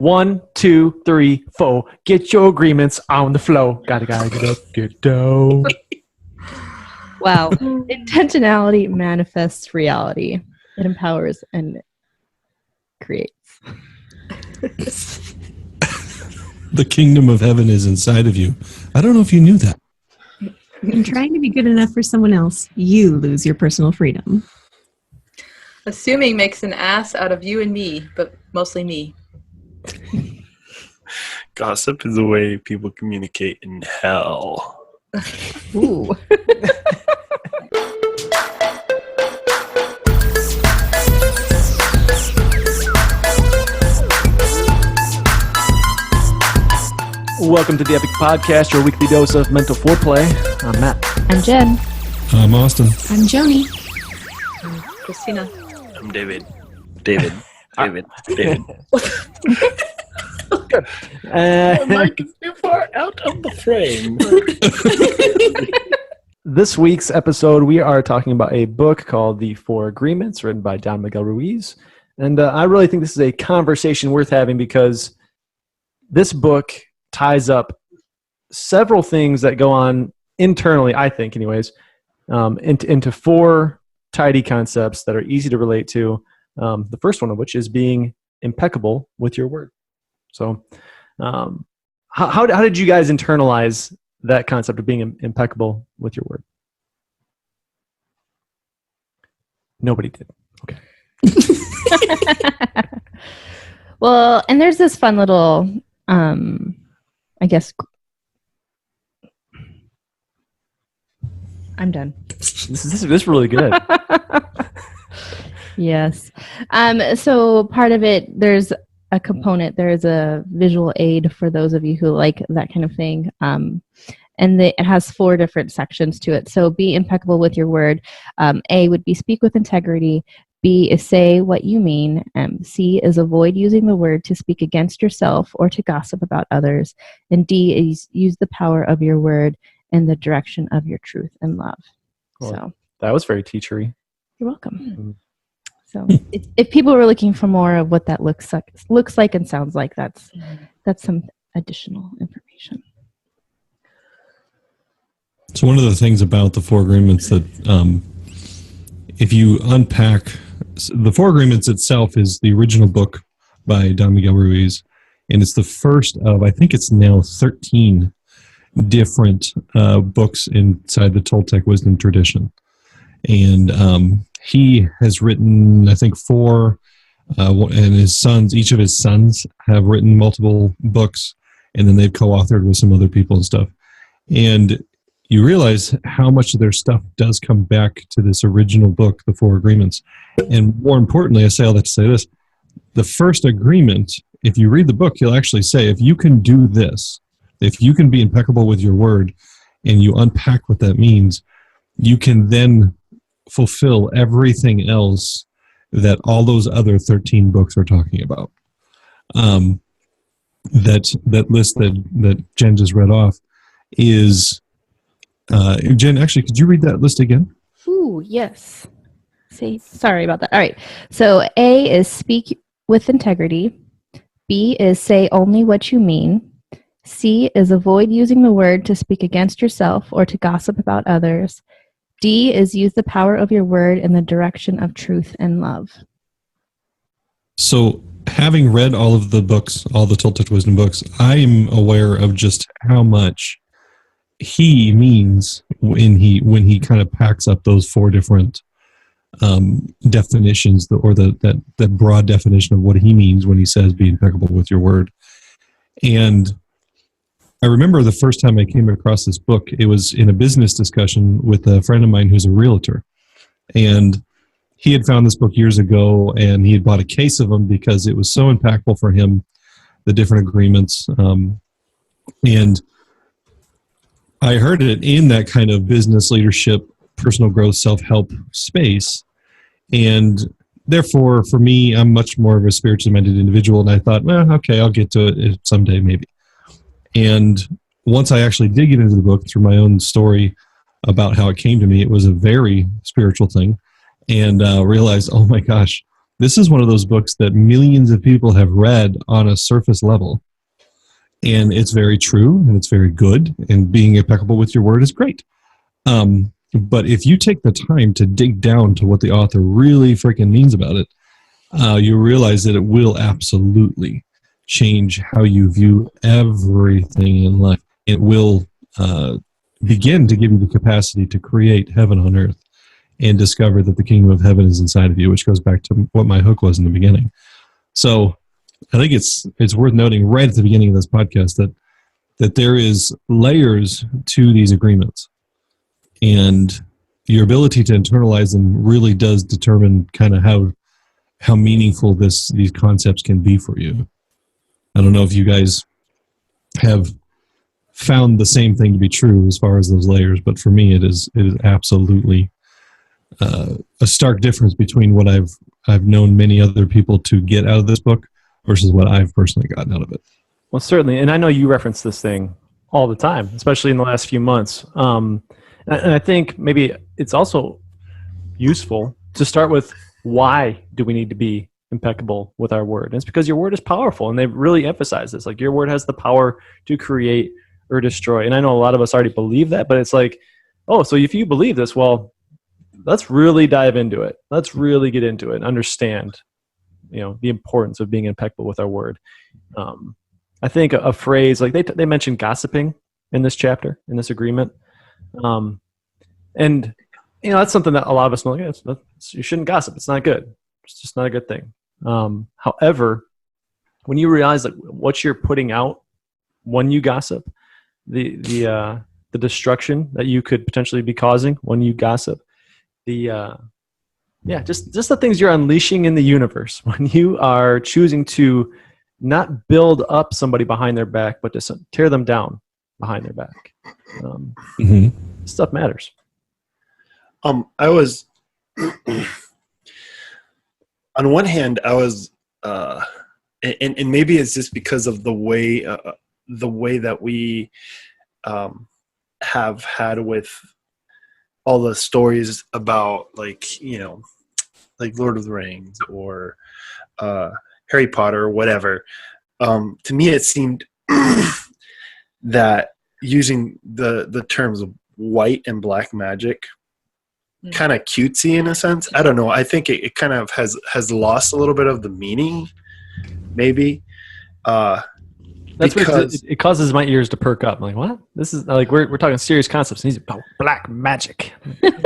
1, 2, 3, 4. Get your agreements on the flow. Gotta get up, get down. Wow. Intentionality manifests reality. It empowers and creates. The kingdom of heaven is inside of you. I don't know if you knew that. In trying to be good enough for someone else, you lose your personal freedom. Assuming makes an ass out of you and me, but mostly me. Gossip is the way people communicate in hell. Ooh. Welcome to the Epoch Podcast, your weekly dose of mental foreplay. I'm Matt. I'm Jen. I'm Austin. I'm Joni. I'm Christina. I'm David. David. Good. Mike is too far out of the frame. This week's episode, we are talking about a book called The Four Agreements, written by Don Miguel Ruiz. And I really think this is a conversation worth having because this book ties up several things that go on internally, I think anyways, into four tidy concepts that are easy to relate to. The first one of which is being impeccable with your word. So how did you guys internalize that concept of being impeccable with your word? Nobody did. Okay. Well, and there's this fun little, I guess, I'm done. This is really good. Yes. So part of it, there's a component, there's a visual aid for those of you who like that kind of thing. And it has four different sections to it. So be impeccable with your word. A would be speak with integrity. B is say what you mean. C is avoid using the word to speak against yourself or to gossip about others. And D is use the power of your word in the direction of your truth and love. Cool. So that was very teachery. you're welcome. So if people were looking for more of what that looks like and sounds like, that's some additional information. So one of the things about the Four Agreements that if you unpack, the Four Agreements itself is the original book by Don Miguel Ruiz, and it's the first of, I think it's now 13 different books inside the Toltec wisdom tradition. And he has written, I think, four, and his sons, each of his sons have written multiple books, and then they've co-authored with some other people and stuff. And you realize how much of their stuff does come back to this original book, The Four Agreements. And more importantly, I say all that to say this, the first agreement, if you read the book, he'll actually say, if you can do this, if you can be impeccable with your word, and you unpack what that means, you can then fulfill everything else that all those other 13 books are talking about. That list that Jen just read off is... Jen, actually, could you read that list again? Ooh, yes. Sorry about that. All right. So A is speak with integrity. B is say only what you mean. C is avoid using the word to speak against yourself or to gossip about others. D is use the power of your word in the direction of truth and love. So having read all of the books, all the Toltec wisdom books, I'm aware of just how much he means when he kind of packs up those four different definitions, or that broad definition of what he means when he says be impeccable with your word. And I remember the first time I came across this book, it was in a business discussion with a friend of mine who's a realtor. And he had found this book years ago, and he had bought a case of them because it was so impactful for him, the different agreements. And I heard it in that kind of business leadership, personal growth, self-help space. And therefore, for me, I'm much more of a spiritually minded individual. And I thought, well, okay, I'll get to it someday, maybe. And once I actually did get into the book through my own story about how it came to me, it was a very spiritual thing. And realized, oh my gosh, this is one of those books that millions of people have read on a surface level. And it's very true, and it's very good, and being impeccable with your word is great. But if you take the time to dig down to what the author really freaking means about it, you realize that it will absolutely change how you view everything in life. It will begin to give you the capacity to create heaven on earth and discover that the kingdom of heaven is inside of you, which goes back to what my hook was in the beginning. So I think it's worth noting right at the beginning of this podcast that there is layers to these agreements, and your ability to internalize them really does determine kind of how meaningful these concepts can be for you. I don't know if you guys have found the same thing to be true as far as those layers, but for me, it is absolutely a stark difference between what I've known many other people to get out of this book versus what I've personally gotten out of it. Well, certainly, and I know you reference this thing all the time, especially in the last few months. And I think maybe it's also useful to start with, why do we need to be impeccable with our word? And it's because your word is powerful, and they really emphasize this. Like, your word has the power to create or destroy. And I know a lot of us already believe that, but it's like, oh, so if you believe this, well, let's really dive into it. Let's really get into it and understand, the importance of being impeccable with our word. I think a phrase like they mentioned gossiping in this chapter, in this agreement. And that's something that a lot of us know. You shouldn't gossip. It's not good. It's just not a good thing. However, when you realize that what you're putting out when you gossip, the destruction that you could potentially be causing when you gossip, just the things you're unleashing in the universe when you are choosing to not build up somebody behind their back, but to tear them down behind their back. Stuff matters. I was on one hand, I was, and maybe it's just because of the way that we have had with all the stories about like Lord of the Rings or Harry Potter or whatever. To me, it seemed that using the terms of white and black magic kind of cutesy in a sense. I don't know. I think it kind of has lost a little bit of the meaning, maybe. That's because it causes my ears to perk up. I'm like, what? This is like we're talking serious concepts. And he's about black magic.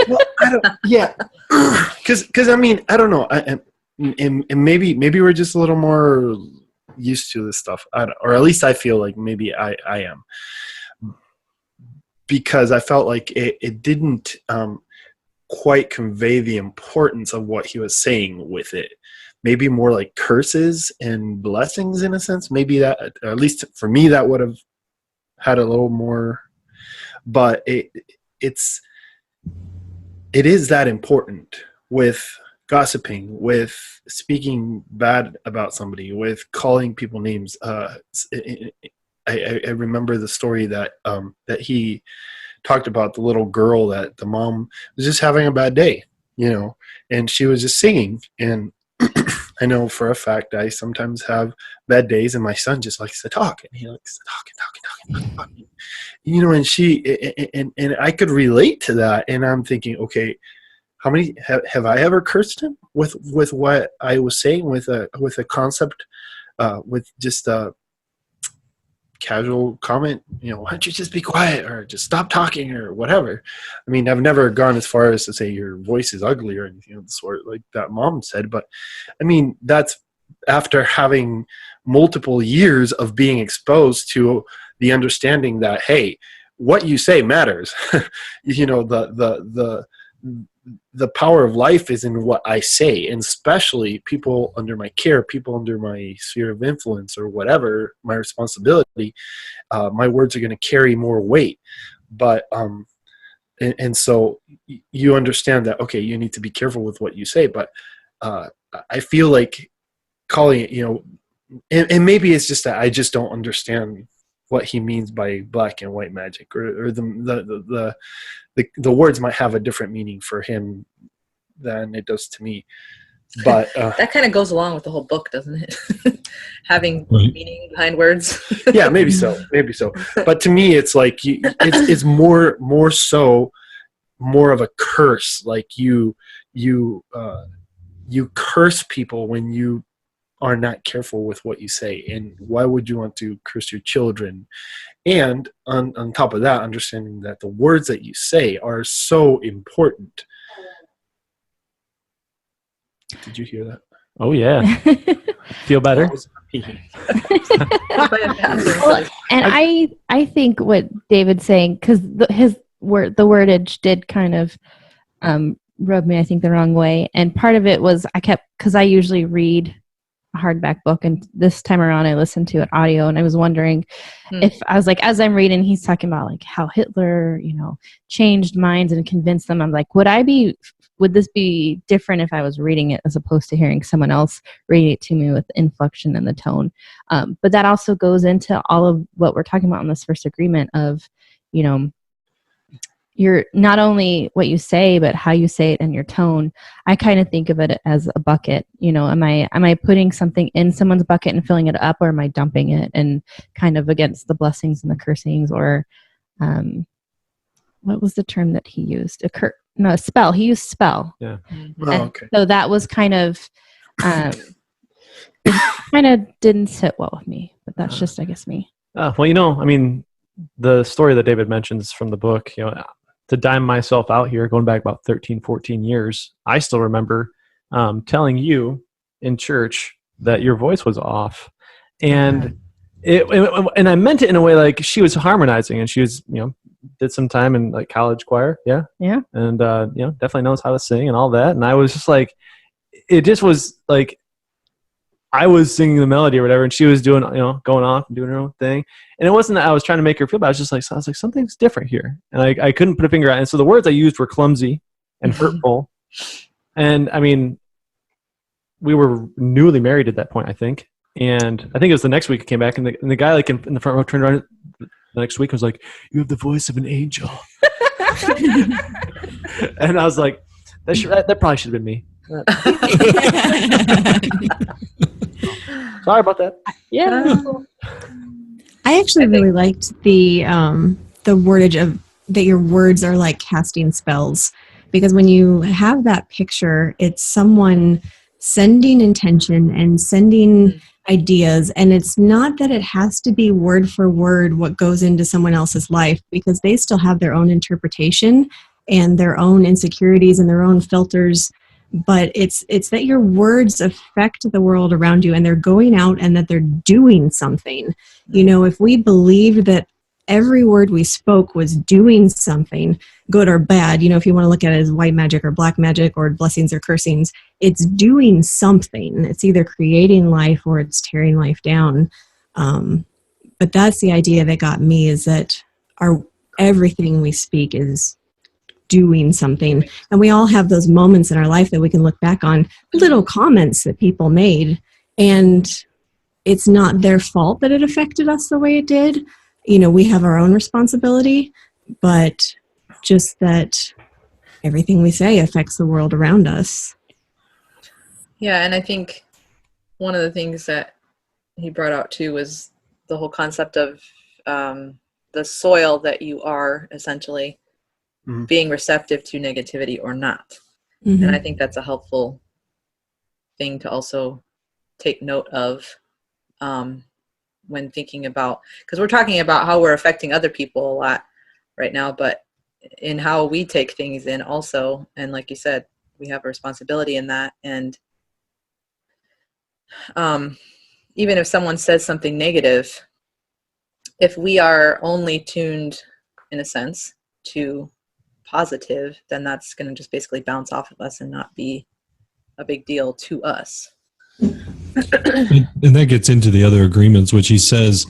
Well, I don't. Yeah, because I mean, I don't know. And maybe we're just a little more used to this stuff. Or at least I feel like maybe I am, because I felt like it didn't quite convey the importance of what he was saying with it. Maybe more like curses and blessings in a sense. Maybe that, at least for me, that would have had a little more. But it is that important with gossiping, with speaking bad about somebody, with calling people names. I remember the story that he talked about, the little girl that the mom was just having a bad day, and she was just singing. And I know for a fact I sometimes have bad days, and my son just likes to talk, and he likes to talk, and she and I could relate to that. And I'm thinking, okay, how many have I ever cursed him with what I was saying, with a concept, with just a casual comment, why don't you just be quiet or just stop talking or whatever. I mean, I've never gone as far as to say your voice is ugly or anything of the sort like that mom said, but I mean, that's after having multiple years of being exposed to the understanding that, hey, what you say matters. The power of life is in what I say, and especially people under my care, people under my sphere of influence or whatever, my responsibility, my words are going to carry more weight. But and so you understand that, okay, you need to be careful with what you say. But I feel like calling it, and maybe it's just that I just don't understand what he means by black and white magic, or the words might have a different meaning for him than it does to me. But That kind of goes along with the whole book, doesn't it? Having Right. meaning behind words. yeah, maybe so. But to me, it's like it's more of a curse. Like you curse people when you are not careful with what you say. And why would you want to curse your children? And on top of that, understanding that the words that you say are so important. Did you hear that? Oh yeah. Feel better? That was me. Well, and I think what David's saying, because the wordage did kind of rub me, I think, the wrong way. And part of it was because I usually read a hardback book, and this time around I listened to it audio, and I was wondering if I was like, as I'm reading, he's talking about like how Hitler, changed minds and convinced them. I'm like, would this be different if I was reading it as opposed to hearing someone else reading it to me with the inflection and the tone? But that also goes into all of what we're talking about in this first agreement of, you're not only what you say, but how you say it and your tone. I kind of think of it as a bucket. Am I putting something in someone's bucket and filling it up, or am I dumping it and kind of against the blessings and the cursings? Or what was the term that he used? A spell. He used spell. Yeah. Okay. So that was kind of it kind of didn't sit well with me, but that's just, I guess, me. Well, the story that David mentions from the book, to dime myself out here, going back about 13, 14 years, I still remember telling you in church that your voice was off. And and I meant it in a way like she was harmonizing, and she was, did some time in like college choir. Yeah. Yeah. And, definitely knows how to sing and all that. And I was just like, it just was like, I was singing the melody or whatever, and she was doing, going off and doing her own thing. And it wasn't that I was trying to make her feel bad. I was like, something's different here. And I couldn't put a finger on it. And so the words I used were clumsy and hurtful. And we were newly married at that point, I think. And I think it was the next week I came back, and the guy like in the front row turned around the next week and was like, "You have the voice of an angel." And I was like, that probably should have been me. Sorry about that. Yeah. I actually really liked the wordage of that your words are like casting spells, because when you have that picture, it's someone sending intention and sending ideas, and it's not that it has to be word for word what goes into someone else's life, because they still have their own interpretation and their own insecurities and their own filters. But it's that your words affect the world around you, and they're going out and that they're doing something. If we believed that every word we spoke was doing something, good or bad, if you want to look at it as white magic or black magic or blessings or cursings, it's doing something. It's either creating life or it's tearing life down. But that's the idea that got me, is that everything we speak is doing something. And we all have those moments in our life that we can look back on, little comments that people made, and it's not their fault that it affected us the way it did. We have our own responsibility, but just that everything we say affects the world around us. Yeah, and I think one of the things that he brought out too was the whole concept of the soil that you are, essentially, being receptive to negativity or not. Mm-hmm. And I think that's a helpful thing to also take note of when thinking about, because we're talking about how we're affecting other people a lot right now, but in how we take things in also. And like you said, we have a responsibility in that. And even if someone says something negative, if we are only tuned, in a sense, to positive, then that's going to just basically bounce off of us and not be a big deal to us. And that gets into the other agreements, which he says,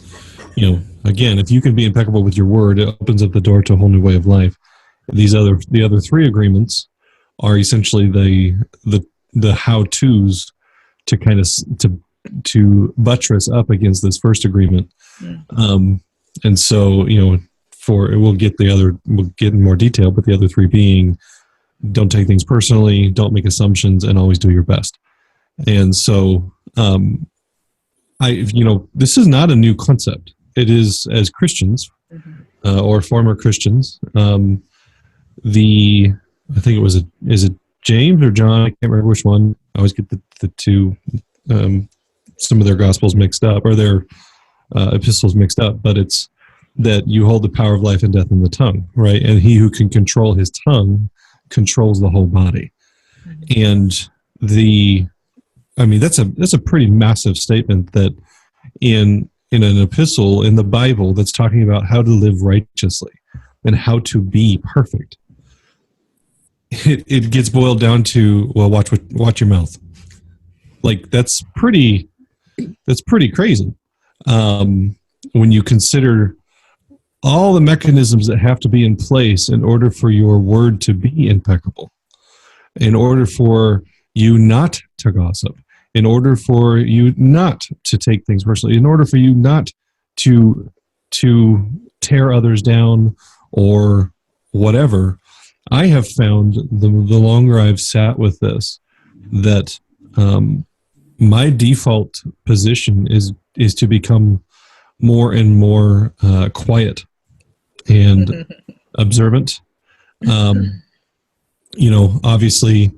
again, if you can be impeccable with your word, it opens up the door to a whole new way of life. The other three agreements are essentially the how-tos to kind of to buttress up against this first agreement. And so, we'll get in more detail, but the other three being, don't take things personally, don't make assumptions, and always do your best. And so, this is not a new concept. It is, as Christians or former Christians, I think is it James or John? I can't remember which one. I always get the two, some of their gospels mixed up, or their epistles mixed up, but it's that you hold the power of life and death in the tongue, right? And he who can control his tongue controls the whole body. And that's a pretty massive statement, that in an epistle in the Bible that's talking about how to live righteously and how to be perfect. It gets boiled down to, well, watch your mouth. Like that's pretty crazy. When you consider all the mechanisms that have to be in place in order for your word to be impeccable, in order for you not to gossip, in order for you not to take things personally, in order for you not to tear others down or whatever. I have found the longer I've sat with this, that my default position is to become more and more quiet and observant. Obviously,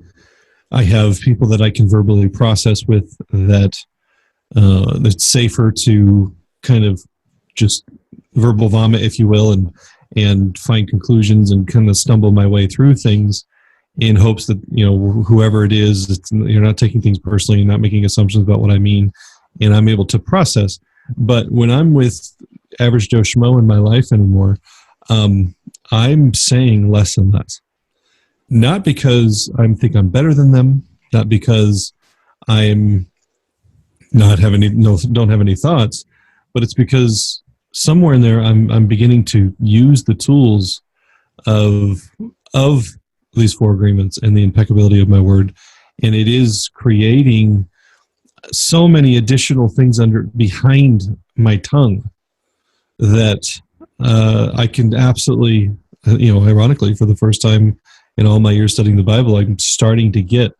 I have people that I can verbally process with that it's safer to kind of just verbal vomit, if you will, and find conclusions and kind of stumble my way through things in hopes that, whoever it is, you're not taking things personally, you're not making assumptions about what I mean, and I'm able to process. But when I'm with average Joe Schmo in my life anymore, I'm saying less and less. Not because I think I'm better than them, not because I'm don't have any thoughts, but it's because somewhere in there I'm beginning to use the tools of these four agreements and the impeccability of my word, and it is creating so many additional things behind my tongue that I can absolutely, ironically, for the first time in all my years studying the Bible, I'm starting to get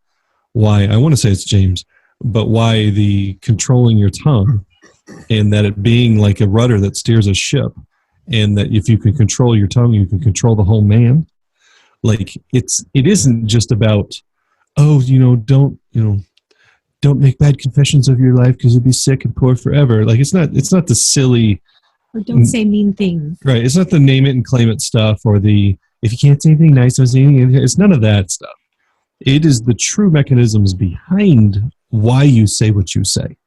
why, I want to say it's James, but why the controlling your tongue, and that it being like a rudder that steers a ship, and that if you can control your tongue, you can control the whole man. Like it isn't just about, don't make bad confessions of your life because you'll be sick and poor forever. Like it's not the silly, or don't say mean things. Right. It's not the name it and claim it stuff, or the, if you can't say anything nice, don't say anything. It's none of that stuff. It is the true mechanisms behind why you say what you say.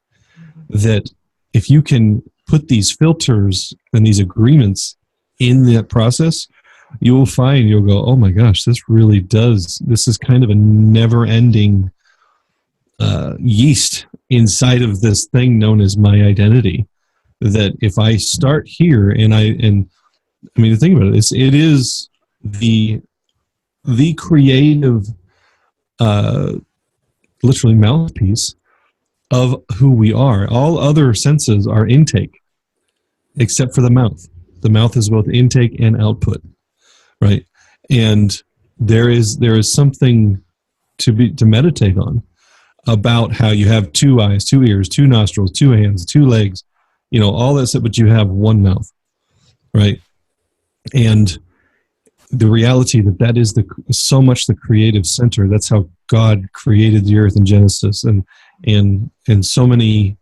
That if you can put these filters and these agreements in that process, you will find, you'll go, oh my gosh, this is kind of a never-ending yeast inside of this thing known as my identity. That if I start here, and the thing about it is the creative, literally mouthpiece of who we are. All other senses are intake, except for the mouth. The mouth is both intake and output, right? And there is something to meditate on about how you have 2 eyes, 2 ears, 2 nostrils, 2 hands, 2 legs, all that stuff, but you have one mouth, right? And the reality that is so much the creative center. That's how God created the earth in Genesis, and so many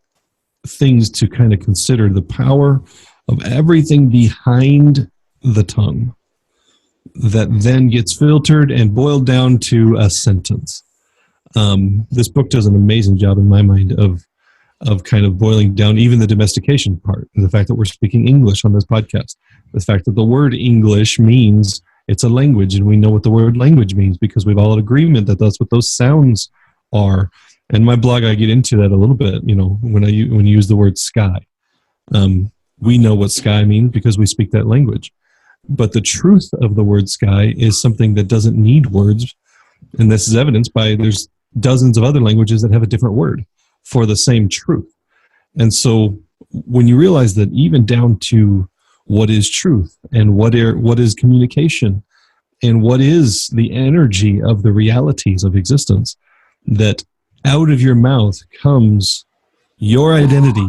things to kind of consider, the power of everything behind the tongue that then gets filtered and boiled down to a sentence. This book does an amazing job in my mind of kind of boiling down even the domestication part, and the fact that we're speaking English on this podcast, the fact that the word English means it's a language, and we know what the word language means because we've all in agreement that that's what those sounds are. And my blog, I get into that a little bit, when you use the word sky. We know what sky means because we speak that language. But the truth of the word sky is something that doesn't need words, and this is evidenced by there's dozens of other languages that have a different word for the same truth. And so when you realize that even down to what is truth and what is communication and what is the energy of the realities of existence, that out of your mouth comes your identity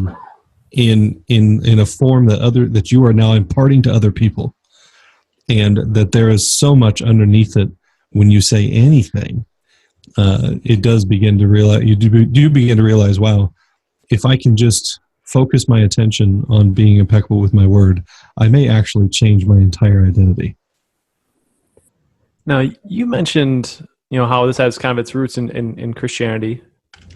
in a form that you are now imparting to other people, and that there is so much underneath it. When you say anything, it does begin to realize, you do begin to realize, wow, if I can just focus my attention on being impeccable with my word, I may actually change my entire identity. Now, you mentioned, how this has kind of its roots in Christianity,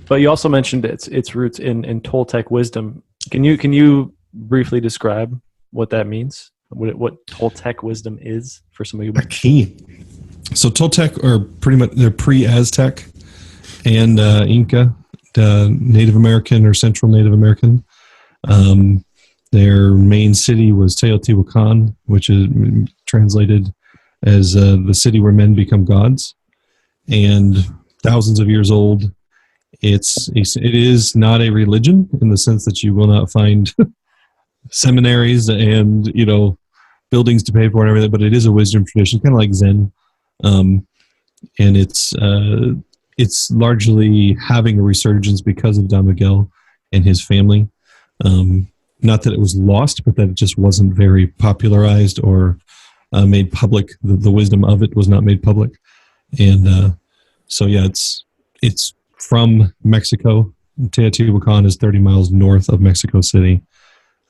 but you also mentioned its roots in Toltec wisdom. Can you briefly describe what that means? What Toltec wisdom is for some of you? Key. So Toltec are pretty much, they're pre-Aztec and Inca, Native American or Central Native American. Their main city was Teotihuacan, which is translated as the city where men become gods, and thousands of years old. It is not a religion in the sense that you will not find seminaries and buildings to pay for and everything, but it is a wisdom tradition, kind of like Zen, and it's largely having a resurgence because of Don Miguel and his family. Not that it was lost, but that it just wasn't very popularized or made public. The wisdom of it was not made public, and so yeah, it's from Mexico. Teotihuacan is 30 miles north of Mexico City,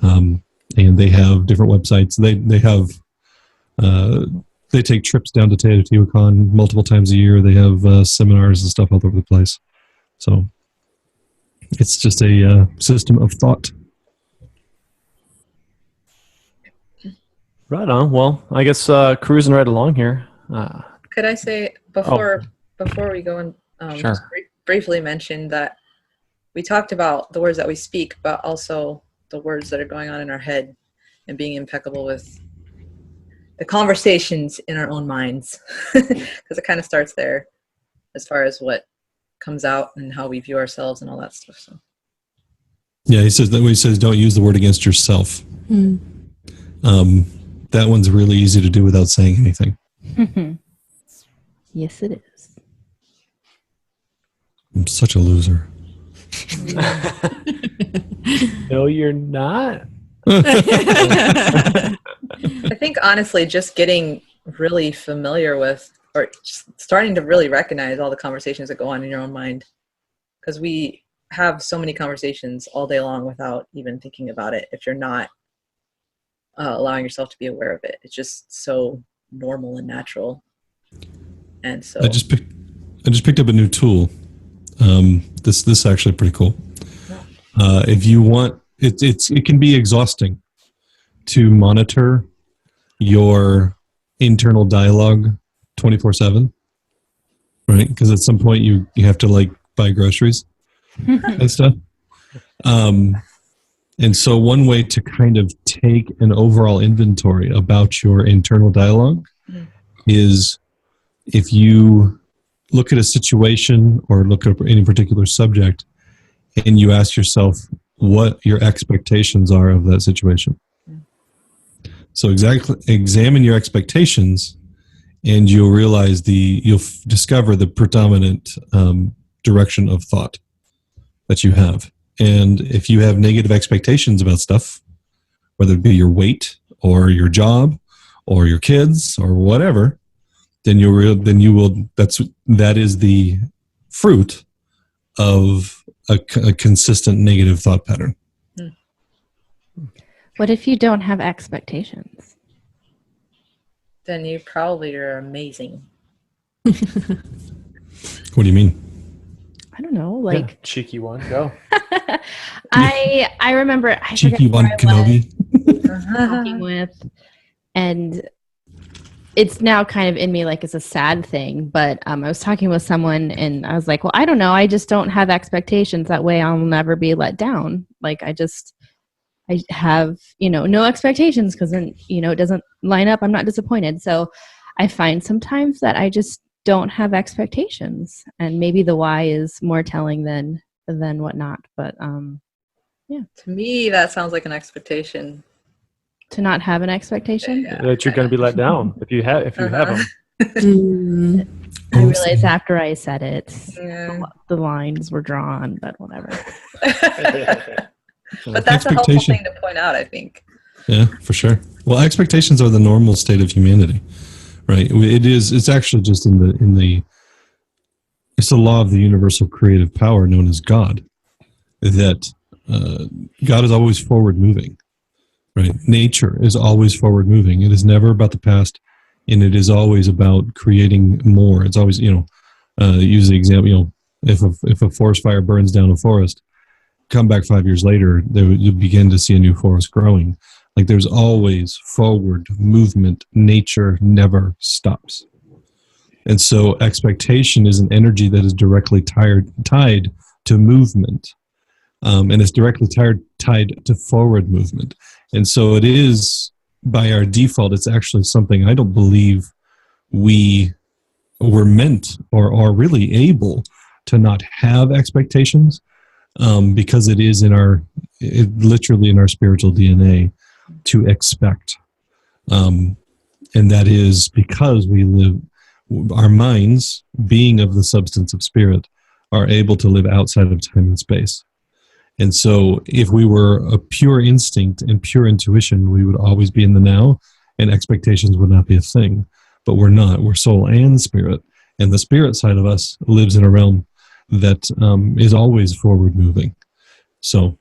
and they have different websites. They take trips down to Teotihuacan multiple times a year. They have seminars and stuff all over the place. So it's just a system of thought. Right on. Well, I guess cruising right along here. Could I say before we go and Sure. just briefly mention that we talked about the words that we speak, but also the words that are going on in our head, and being impeccable with the conversations in our own minds, because it kind of starts there as far as what comes out and how we view ourselves and all that stuff. So Yeah, he says don't use the word against yourself. That one's really easy to do without saying anything. Yes, it is. I'm such a loser. No, you're not. I think honestly, just getting really familiar with, or just starting to really recognize all the conversations that go on in your own mind, because we have so many conversations all day long without even thinking about it. If you're not allowing yourself to be aware of it, it's just so normal and natural. And so I just picked up a new tool. This is actually pretty cool. If you want, it can be exhausting to monitor your internal dialogue 24/7, right? Because at some point you have to buy groceries and stuff. And so one way to kind of take an overall inventory about your internal dialogue is, if you look at a situation or look at any particular subject and you ask yourself what your expectations are of that situation. So examine your expectations, and you'll realize you'll discover the predominant direction of thought that you have. And if you have negative expectations about stuff, whether it be your weight or your job or your kids or whatever, then that is the fruit of a consistent negative thought pattern. What if you don't have expectations? then you probably are amazing. What do you mean? I don't know, Yeah, cheeky one, go. I remember Cheeky one, Kenobi. talking with, and it's now kind of in me like it's a sad thing, but I was talking with someone and I was like, well, I don't know, I just don't have expectations, that way I'll never be let down. Like I have no expectations, because then it doesn't line up, I'm not disappointed. So I find sometimes that I just don't have expectations, and maybe the why is more telling than whatnot. But yeah, To me, that sounds like an expectation. to not have an expectation. Yeah. That you're going to be let down if you have them. I Oh, realized after I said it, Yeah. the lines were drawn, but whatever. But that's a helpful thing to point out, I think. Yeah, for sure. Well, expectations are the normal state of humanity, right? It's actually just it's the law of the universal creative power known as God, that God is always forward moving, right? Nature is always forward moving. It is never about the past, and it is always about creating more. It's always, use the example, if a forest fire burns down a forest, come back 5 years later, you begin to see a new forest growing. Like, there's always forward movement. Nature never stops. And so expectation is an energy that is directly tied to movement. And it's directly tied to forward movement. And so it is, by our default, it's actually something I don't believe we were meant or are really able to not have expectations, because it is literally in our spiritual DNA to expect. And that is because we live, our minds, being of the substance of spirit, are able to live outside of time and space. And so if we were a pure instinct and pure intuition, we would always be in the now, and expectations would not be a thing. But we're not. We're soul and spirit. And the spirit side of us lives in a realm that is always forward moving. So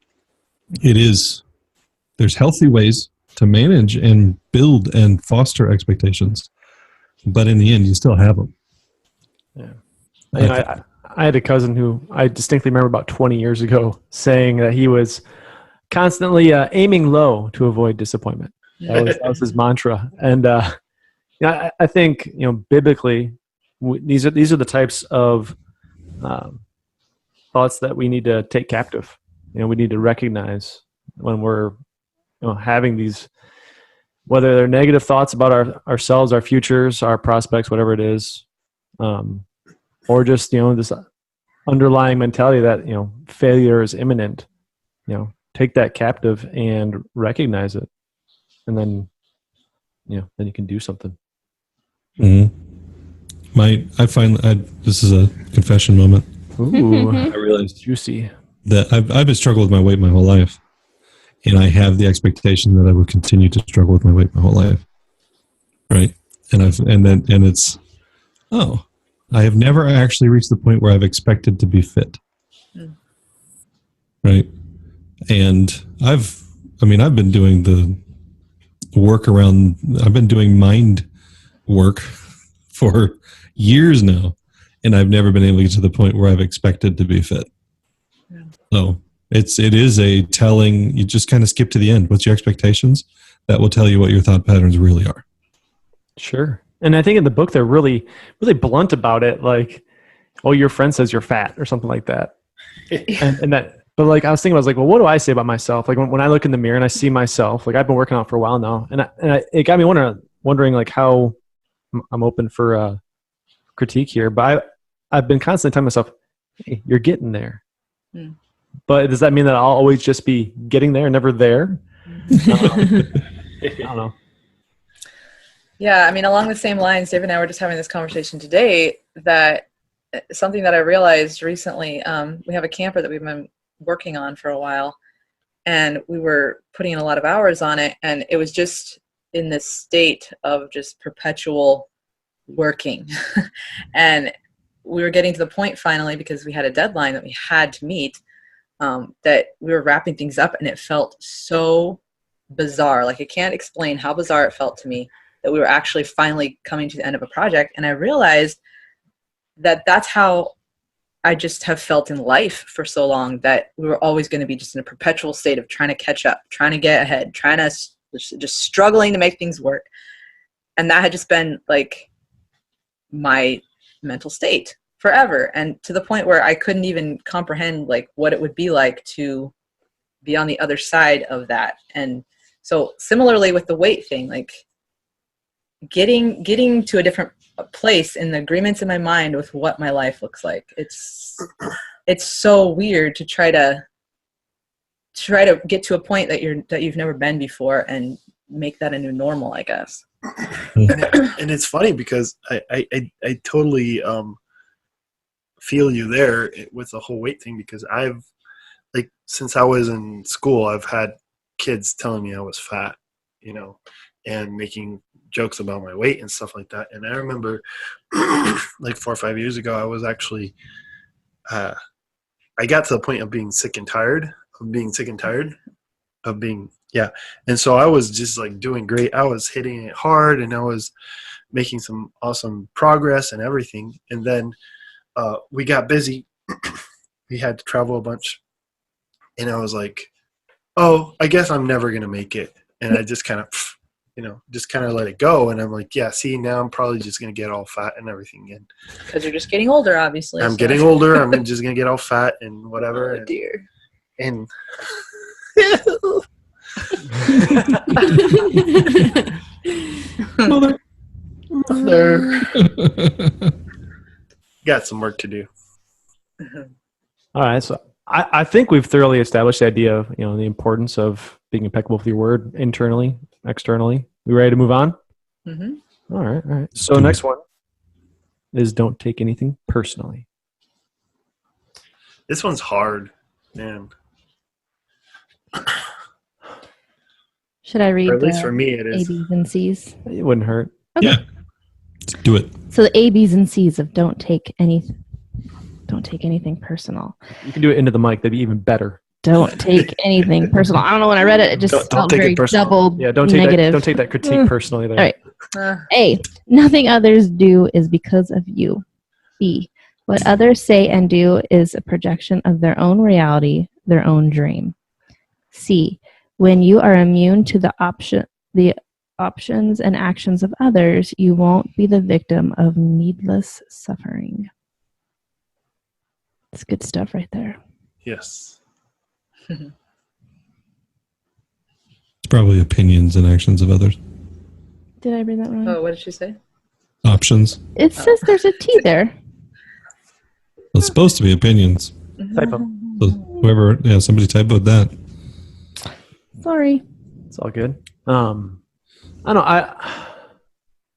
there's healthy ways to manage and build and foster expectations. But in the end, you still have them. Yeah. I had a cousin who I distinctly remember about 20 years ago saying that he was constantly aiming low to avoid disappointment. That was his mantra. And I think, biblically, these are the types of thoughts that we need to take captive. We need to recognize when we're having these, whether they're negative thoughts about ourselves, our futures, our prospects, whatever it is, or just this underlying mentality that failure is imminent. Take that captive and recognize it, and then then you can do something. Mm-hmm. This is a confession moment. Ooh, I realized juicy that I've been struggling with my weight my whole life, and I have the expectation that I would continue to struggle with my weight my whole life, right? I have never actually reached the point where I've expected to be fit, right? And I've been doing the work around. I've been doing mind work for years now, and I've never been able to get to the point where I've expected to be fit. Yeah. So it is a telling. You just kind of skip to the end. What's your expectations? That will tell you what your thought patterns really are. Sure. And I think in the book they're really, really blunt about it. Like, oh, your friend says you're fat or something like that. and that, but like I was thinking, I was like, well, what do I say about myself? Like when I look in the mirror and I see myself, like I've been working out for a while now, and it got me wondering like how I'm open for critique here. But I've been constantly telling myself, hey, you're getting there. Mm. But does that mean that I'll always just be getting there, never there? I don't know. Yeah, along the same lines, Dave and I were just having this conversation today, that something that I realized recently, we have a camper that we've been working on for a while, and we were putting in a lot of hours on it, and it was just in this state of just perpetual working. And we were getting to the point finally, because we had a deadline that we had to meet, that we were wrapping things up, and it felt so bizarre. Like, I can't explain how bizarre it felt to me that we were actually finally coming to the end of a project. And I realized that that's how I just have felt in life for so long, that we were always going to be just in a perpetual state of trying to catch up, trying to get ahead, trying to just struggling to make things work. And that had just been like my mental state forever. And to the point where I couldn't even comprehend like what it would be like to be on the other side of that. And so similarly with the weight thing, like getting to a different place in the agreements in my mind with what my life looks like. It's so weird to try to get to a point that you've never been before and make that a new normal, I guess. And it's funny because I totally feel you there with the whole weight thing, because I've, like, since I was in school, I've had kids telling me I was fat, you know, and making jokes about my weight and stuff like that. And I remember like 4 or 5 years ago, I was actually, I got to the point of being sick and tired of being, yeah. And so I was just like doing great. I was hitting it hard and I was making some awesome progress and everything. And then we got busy. We had to travel a bunch. And I was like, oh, I guess I'm never going to make it. And I just kind of, you know, just kind of let it go. And I'm like, yeah, see, now I'm probably just going to get all fat and everything again. Because you're just getting older, obviously. I'm getting older. I'm just going to get all fat and whatever. Oh, dear. And mother. Got some work to do. All right, so I think we've thoroughly established the idea of, you know, the importance of being impeccable with your word internally, externally. We ready to move on? Mm-hmm. All right. So next one is don't take anything personally. This one's hard, man. Should I read Or at least the for me, it A, is. B's, and C's? It wouldn't hurt. Okay. Yeah. Do it. So the A, B's, and C's of don't take anything personal. You can do it into the mic. That'd be even better. Don't take anything personal. I don't know, when I read it, it just Don't felt take it very personal. double Yeah, don't take negative. that. Don't take that critique personally. There. All right. A, nothing others do is because of you. B, what others say and do is a projection of their own reality, their own dream. C, when you are immune to the options and actions of others, you won't be the victim of needless suffering. It's good stuff right there. Yes. It's probably opinions and actions of others. Did I read that wrong? Oh, what did she say? Options. It says there's a T there. It's supposed to be opinions. Typo. So whoever, somebody typoed that. Sorry. It's all good. I don't know.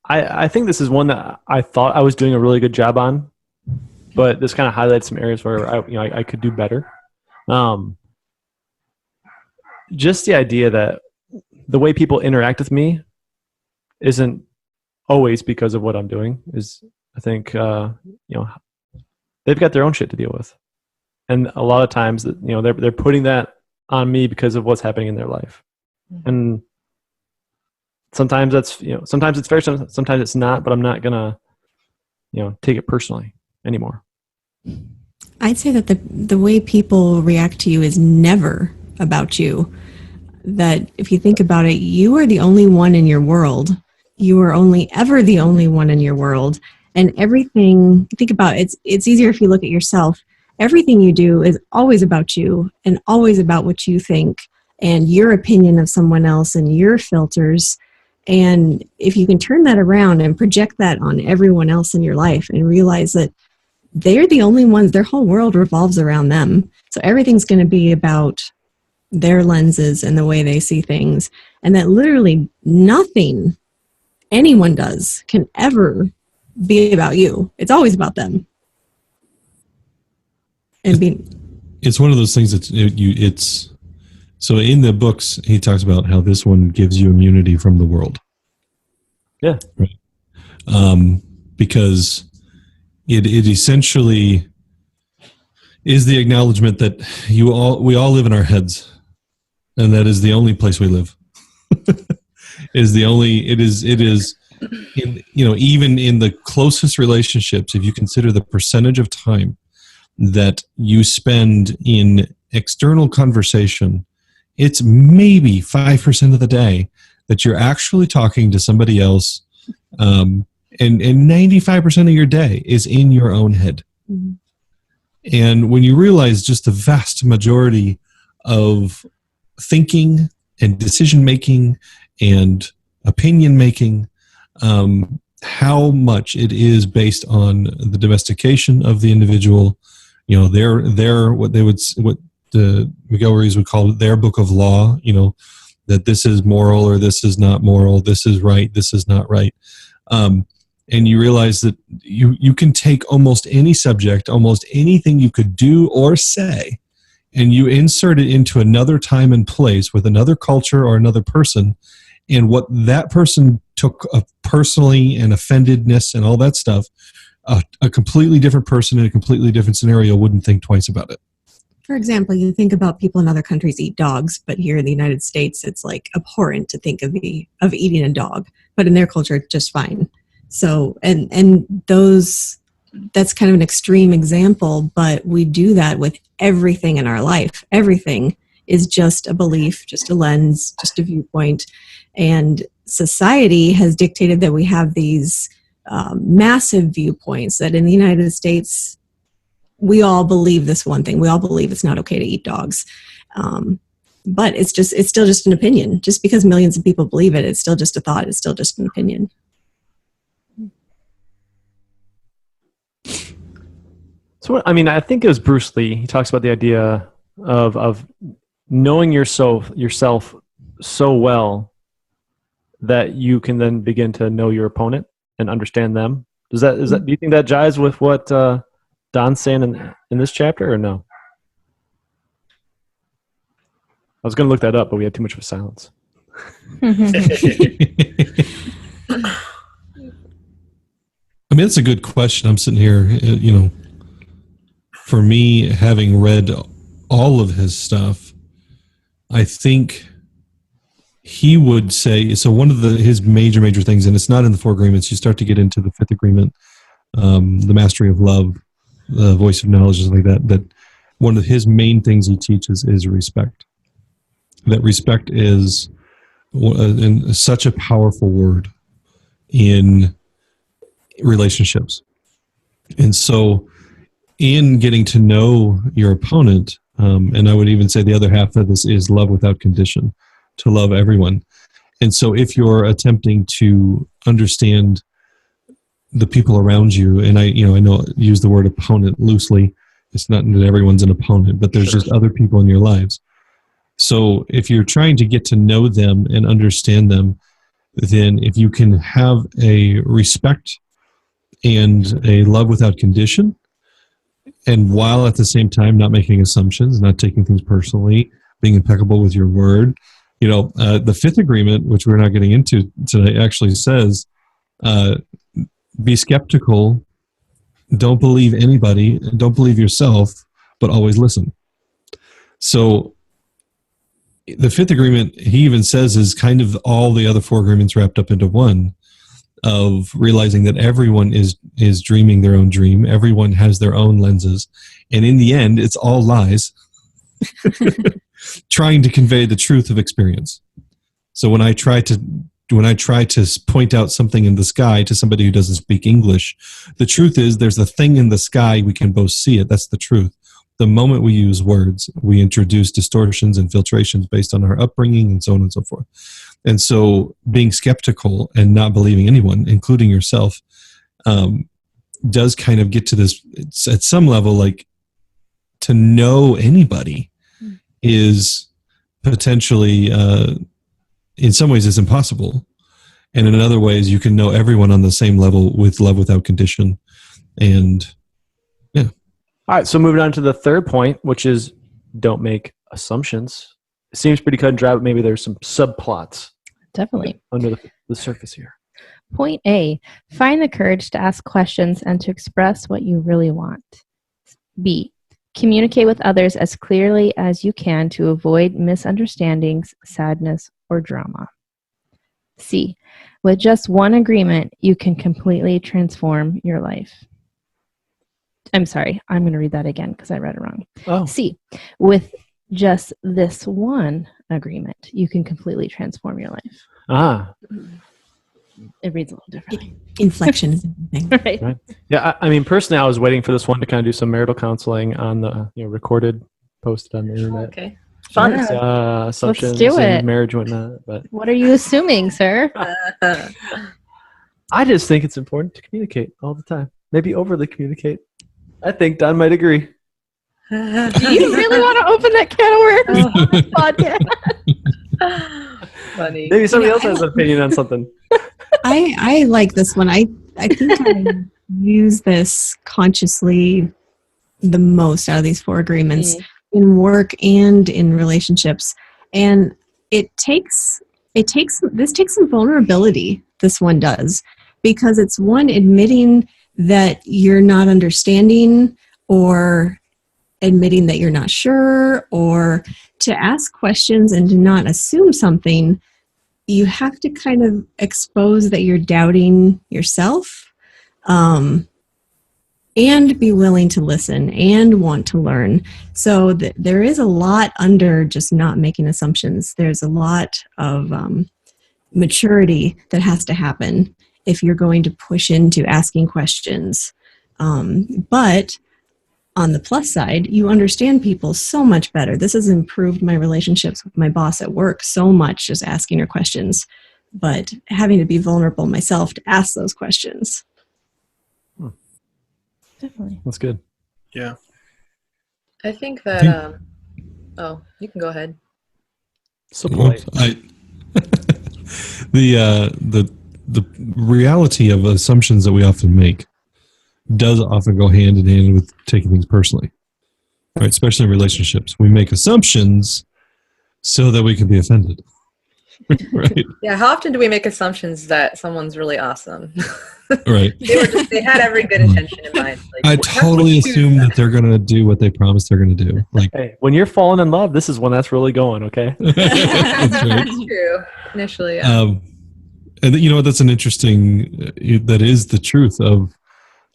I think this is one that I thought I was doing a really good job on, but this kind of highlights some areas where I could do better. Just the idea that the way people interact with me isn't always because of what I'm doing. Is, I think, they've got their own shit to deal with, and a lot of times, they're putting that on me because of what's happening in their life, and sometimes that's sometimes it's fair, sometimes it's not. But I'm not gonna take it personally anymore. I'd say that the way people react to you is never about you. That if you think about it, you are the only one in your world. You are only ever the only one in your world. And everything, think about it, it's easier if you look at yourself. Everything you do is always about you and always about what you think and your opinion of someone else and your filters. And if you can turn that around and project that on everyone else in your life and realize that they're the only ones, their whole world revolves around them. So everything's going to be about their lenses and the way they see things. And that literally nothing anyone does can ever be about you. It's always about them. And it's one of those things that so in the books, he talks about how this one gives you immunity from the world. Yeah. Right. Because it essentially is the acknowledgement that we all live in our heads, and that is the only place we live. Even in the closest relationships, if you consider the percentage of time that you spend in external conversation, it's maybe 5% of the day that you're actually talking to somebody else, and 95% of your day is in your own head. Mm-hmm. And when you realize just the vast majority of thinking and decision making and opinion making, how much it is based on the domestication of the individual, their what the Miguel Ruiz would call their book of law, that this is moral or this is not moral, this is right, this is not right. and you realize that you can take almost any subject, almost anything you could do or say, and you insert it into another time and place with another culture or another person, and what that person took personally and offendedness and all that stuff, a completely different person in a completely different scenario wouldn't think twice about it. For example, you think about people in other countries eat dogs, but here in the United States, it's like abhorrent to think of eating a dog, but in their culture, it's just fine. So, and that's kind of an extreme example, but we do that with everything in our life. Everything is just a belief, just a lens, just a viewpoint. And society has dictated that we have these massive viewpoints that in the United States, we all believe this one thing. We all believe it's not okay to eat dogs. But it's still just an opinion. Just because millions of people believe it, it's still just a thought. It's still just an opinion. So, I mean, I think it was Bruce Lee. He talks about the idea of knowing yourself so well that you can then begin to know your opponent and understand them. Do you think that jives with what Don's saying in this chapter, or no? I was going to look that up, but we had too much of a silence. I mean, that's a good question. I'm sitting here, for me, having read all of his stuff, I think he would say, so one of his major things, and it's not in the Four Agreements, you start to get into the Fifth Agreement, the mastery of love, the voice of knowledge, and like that one of his main things he teaches is respect. That respect is such a powerful word in relationships. And so in getting to know your opponent, and I would even say the other half of this is love without condition, to love everyone. And so if you're attempting to understand the people around you, and I use the word opponent loosely, it's not that everyone's an opponent, but there's just other people in your lives. So if you're trying to get to know them and understand them, then if you can have a respect and a love without condition, and while at the same time not making assumptions, not taking things personally, being impeccable with your word, the Fifth Agreement, which we're not getting into today, actually says, be skeptical, don't believe anybody, don't believe yourself, but always listen. So the Fifth Agreement, he even says, is kind of all the other Four Agreements wrapped up into one, of realizing that everyone is dreaming their own dream. Everyone has their own lenses. And in the end, it's all lies trying to convey the truth of experience. So when I try to point out something in the sky to somebody who doesn't speak English, the truth is there's a thing in the sky, we can both see it. That's the truth. The moment we use words, we introduce distortions and filtrations based on our upbringing and so on and so forth. And so being skeptical and not believing anyone, including yourself, does kind of get to this, it's at some level, like, to know anybody is potentially, in some ways, is impossible. And in other ways, you can know everyone on the same level with love without condition. And yeah. All right, so moving on to the third point, which is don't make assumptions. It seems pretty cut and dry, but maybe there's some subplots Definitely. under the surface here. Point A, find the courage to ask questions and to express what you really want. B, communicate with others as clearly as you can to avoid misunderstandings, sadness, or drama. C, with just one agreement, you can completely transform your life. I'm sorry, I'm going to read that again because I read it wrong. Oh. C, with just this one agreement, you can completely transform your life. Ah. It reads a little differently. Inflection is everything. Right. Yeah, I mean, personally, I was waiting for this one to kind of do some marital counseling on the recorded, posted on the internet. Okay. Fun. Assumptions do it. and marriage and whatnot. But What are you assuming, sir? I just think it's important to communicate all the time. Maybe overly communicate. I think Don might agree. Do you really want to open that can of worms on this podcast? Funny. Maybe somebody else has an opinion on something. I like this one. I I think I use this consciously the most out of these 4 agreements in work and in relationships. And it takes some vulnerability. This one does, because it's one admitting that you're not understanding, or admitting that you're not sure, or to ask questions and to not assume something. You have to kind of expose that you're doubting yourself, and be willing to listen and want to learn. So there is a lot under just not making assumptions. There's a lot of maturity that has to happen if you're going to push into asking questions. But on the plus side, you understand people so much better. This has improved my relationships with my boss at work so much, just asking her questions, but having to be vulnerable myself to ask those questions. Definitely. That's good. Yeah. I think that, you can go ahead. So polite. The reality of assumptions that we often make does often go hand in hand with taking things personally, right? Especially in relationships, we make assumptions so that we can be offended, right? Yeah. How often do we make assumptions that someone's really awesome? Right. They had every good intention in mind. Like, I totally assume that they're going to do what they promise they're going to do. Like, Hey, when you're falling in love, this is when that's really going, okay? that's right. That's true. Initially, yeah. And you know what? That's an interesting. That is the truth of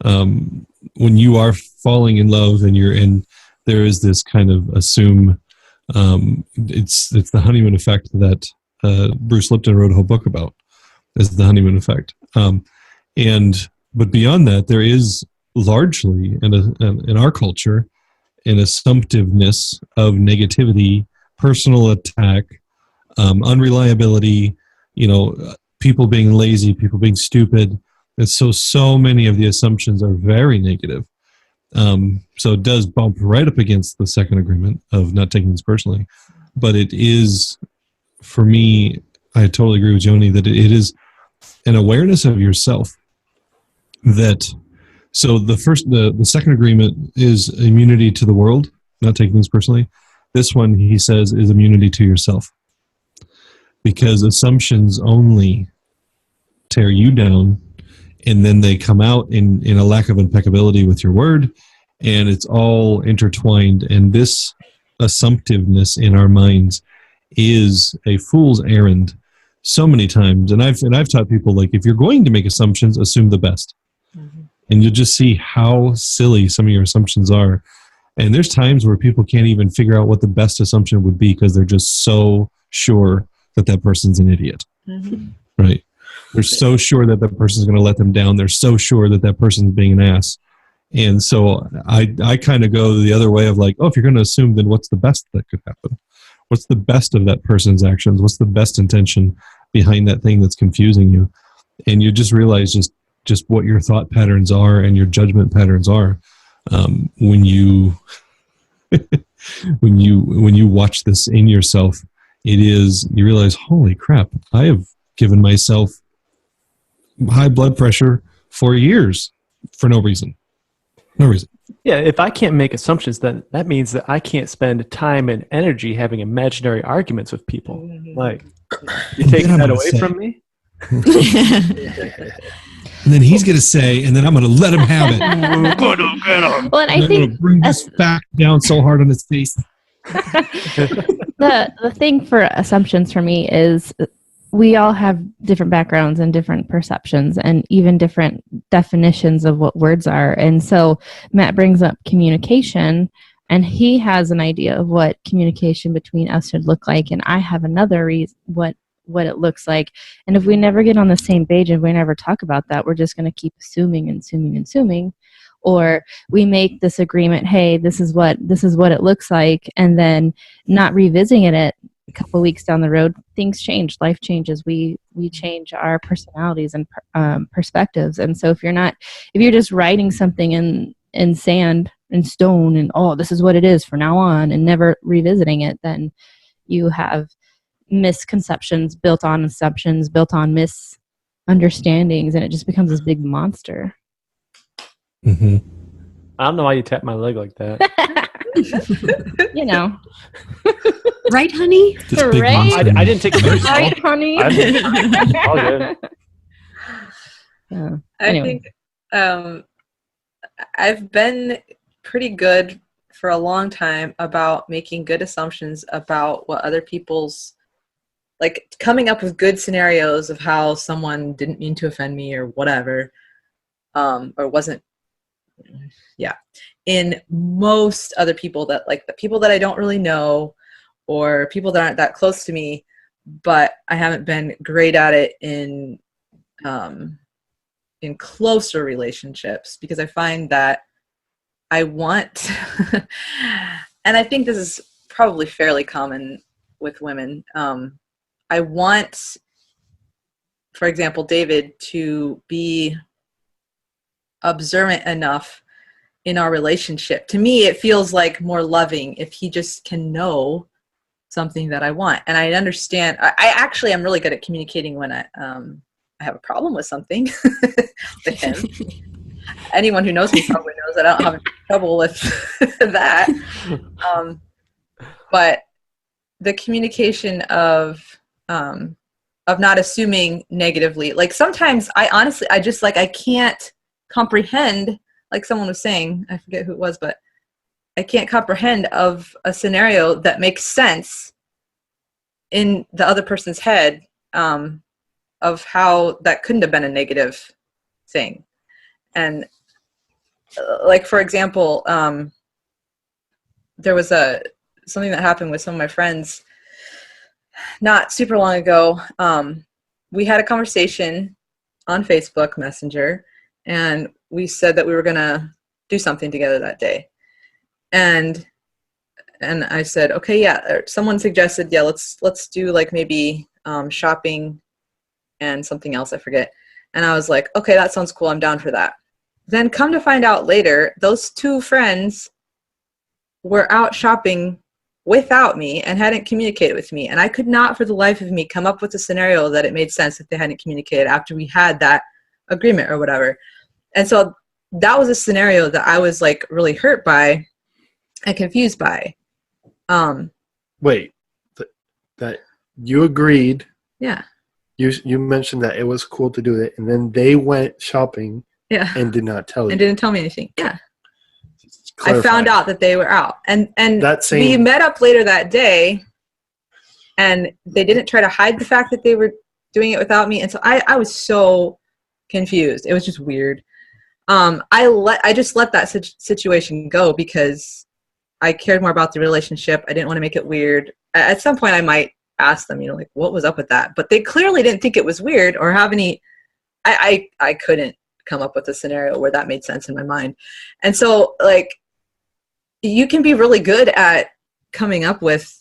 when you are falling in love and there is this kind of assume. It's the honeymoon effect that Bruce Lipton wrote a whole book about. Is the honeymoon effect. But beyond that, there is largely in our culture an assumptiveness of negativity, personal attack, unreliability. People being lazy, people being stupid. And so many of the assumptions are very negative. So it does bump right up against the second agreement of not taking this personally. But it is, for me, I totally agree with Joni that it is an awareness of yourself. So the second agreement is immunity to the world, not taking things personally. This one, he says, is immunity to yourself. Because assumptions only tear you down, and then they come out in a lack of impeccability with your word, and it's all intertwined. And this assumptiveness in our minds is a fool's errand so many times. And I've taught people, like, if you're going to make assumptions, assume the best. Mm-hmm. And you'll just see how silly some of your assumptions are. And there's times where people can't even figure out what the best assumption would be because they're just so sure that person's an idiot. Mm-hmm. Right? They're so sure that person's going to let them down. They're so sure that person's being an ass. And so I kind of go the other way of like, if you're going to assume, then what's the best that could happen? What's the best of that person's actions? What's the best intention behind that thing that's confusing you? And you just realize just what your thought patterns are and your judgment patterns are when you when you watch this in yourself. You realize, holy crap, I have given myself high blood pressure for years for no reason. No reason. Yeah, if I can't make assumptions, then that means that I can't spend time and energy having imaginary arguments with people. Like, you take that away from me? And then he's going to say, and then I'm going to let him have it. Well, and I think I'm going to bring this fact down so hard on his face. The thing for assumptions for me is we all have different backgrounds and different perceptions and even different definitions of what words are. And so Matt brings up communication, and he has an idea of what communication between us should look like. And I have another reason what it looks like. And if we never get on the same page and we never talk about that, we're just going to keep assuming. Or we make this agreement, hey, this is what it looks like, and then not revisiting it a couple of weeks down the road, things change, life changes, we change our personalities and perspectives. And so if you're just writing something in sand and stone and this is what it is for now on, and never revisiting it, then you have misconceptions built on assumptions, built on understandings, and it just becomes this big monster. Mm-hmm. I don't know why you tap my leg like that. You know, Right, honey? This big Right? monster. I didn't take it personal. right, honey? All good. Anyway. I think I've been pretty good for a long time about making good assumptions about what other people's, like coming up with good scenarios of how someone didn't mean to offend me or whatever, or wasn't, in most other people that, like the people that I don't really know or people that aren't that close to me, but I haven't been great at it in closer relationships, because I find that I want, and I think this is probably fairly common with women. I want, for example, David to be observant enough in our relationship. To me, it feels like more loving if he just can know something that I want. And I understand, I actually am really good at communicating when I have a problem with something with him. Anyone who knows me probably knows that I don't have any trouble with that. But the communication of not assuming negatively, like sometimes I just like, I can't comprehend, like someone was saying, I forget who it was, but I can't comprehend of a scenario that makes sense in the other person's head, of how that couldn't have been a negative thing. And like, for example, there was something that happened with some of my friends not super long ago. We had a conversation on Facebook Messenger, and we said that we were going to do something together that day. And I said, okay, yeah. Someone suggested, yeah, let's do like maybe shopping and something else, I forget. And I was like, okay, that sounds cool. I'm down for that. Then come to find out later, those two friends were out shopping without me and hadn't communicated with me. And I could not for the life of me come up with a scenario that it made sense if they hadn't communicated after we had that agreement or whatever. And so that was a scenario that I was like really hurt by and confused by. Wait, that you agreed. Yeah. You mentioned that it was cool to do it, and then they went shopping. Yeah. And did not tell you. And didn't tell me anything. Yeah. Clarify. I found out that they were out. And we met up later that day, and they didn't try to hide the fact that they were doing it without me. And so I was so confused. It was just weird. I just let that situation go because I cared more about the relationship. I didn't want to make it weird. At some point I might ask them, like, what was up with that? But they clearly didn't think it was weird or have any, I couldn't come up with a scenario where that made sense in my mind. And so like, you can be really good at coming up with,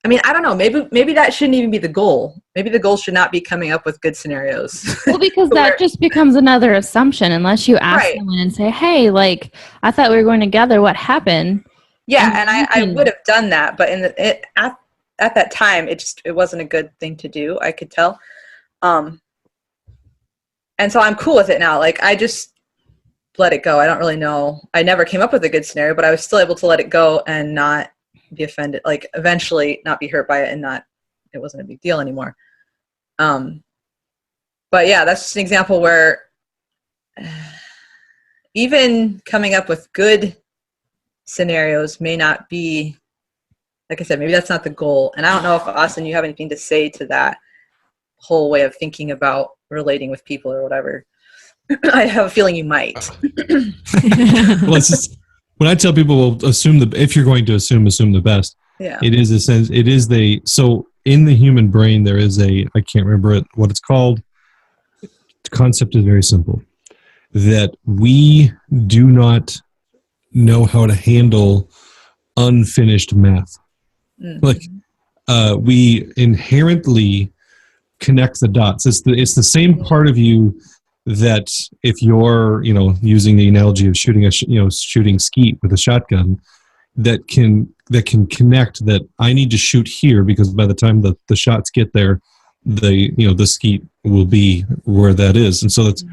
I mean, I don't know, maybe that shouldn't even be the goal. Maybe the goal should not be coming up with good scenarios. Well, because that just becomes another assumption unless you ask someone and say, hey, like, I thought we were going together. What happened? Yeah, and I would have done that, but at that time, it wasn't a good thing to do. I could tell. And so I'm cool with it now. Like, I just let it go. I don't really know. I never came up with a good scenario, but I was still able to let it go and not be offended. Like, eventually not be hurt by it and it wasn't a big deal anymore. But yeah, that's just an example where even coming up with good scenarios may not be, like I said, maybe that's not the goal. And I don't know if, Austin, you have anything to say to that whole way of thinking about relating with people or whatever. I have a feeling you might. Well, it's just, when I tell people, well, if you're going to assume the best. Yeah. It is a sense. It is so in the human brain there is I can't remember what it's called. The concept is very simple. That we do not know how to handle unfinished math. Mm-hmm. Like we inherently connect the dots. It's the same part of you that if you're using the analogy of shooting skeet with a shotgun, that can connect that I need to shoot here because by the time the shots get there, the skeet will be where that is. And so that's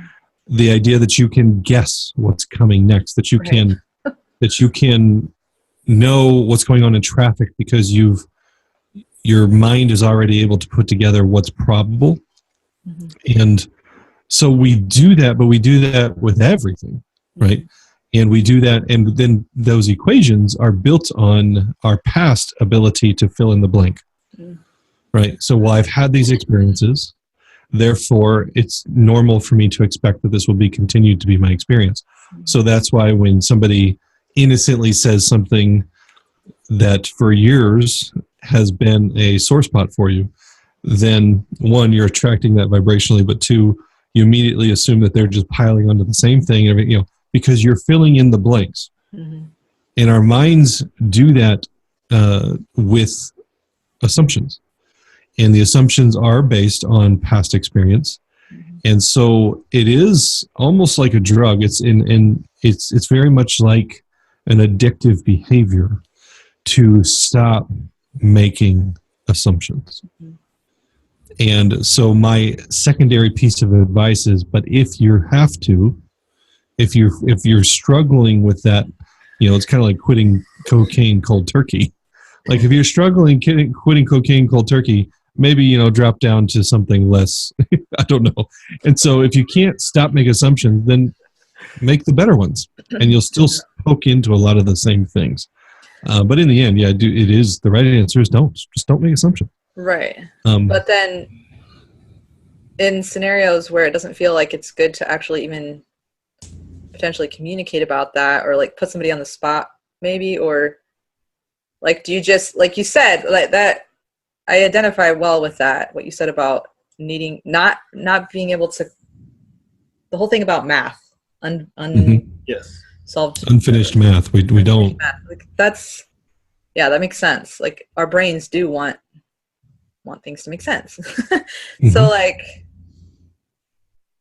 the idea that you can guess what's coming next, that you Right. can know what's going on in traffic because your mind is already able to put together what's probable. And so we do that, but we do that with everything, right? And we do that, and then those equations are built on our past ability to fill in the blank, right? So, well, I've had these experiences, therefore it's normal for me to expect that this will be continued to be my experience. So that's why when somebody innocently says something that for years has been a sore spot for you, then one, you're attracting that vibrationally, but two, you immediately assume that they're just piling onto the same thing, because you're filling in the blanks. And our minds do that with assumptions. And the assumptions are based on past experience. And so it is almost like a drug. It's very much like an addictive behavior to stop making assumptions. And so my secondary piece of advice is, but if you're struggling with that, it's kind of like quitting cocaine cold turkey. Like if you're struggling quitting cocaine cold turkey, maybe, drop down to something less, I don't know. And so if you can't stop making assumptions, then make the better ones and you'll still poke into a lot of the same things. But in the end, the right answer is just don't make assumptions. Right. But then in scenarios where it doesn't feel like it's good to actually even potentially communicate about that, or like put somebody on the spot maybe, or like, do you just, like you said, like that, I identify well with that, what you said about needing, not being able to, the whole thing about math, Yes. solved unfinished math. We don't. math. Like that makes sense. Like our brains do want things to make sense. So like,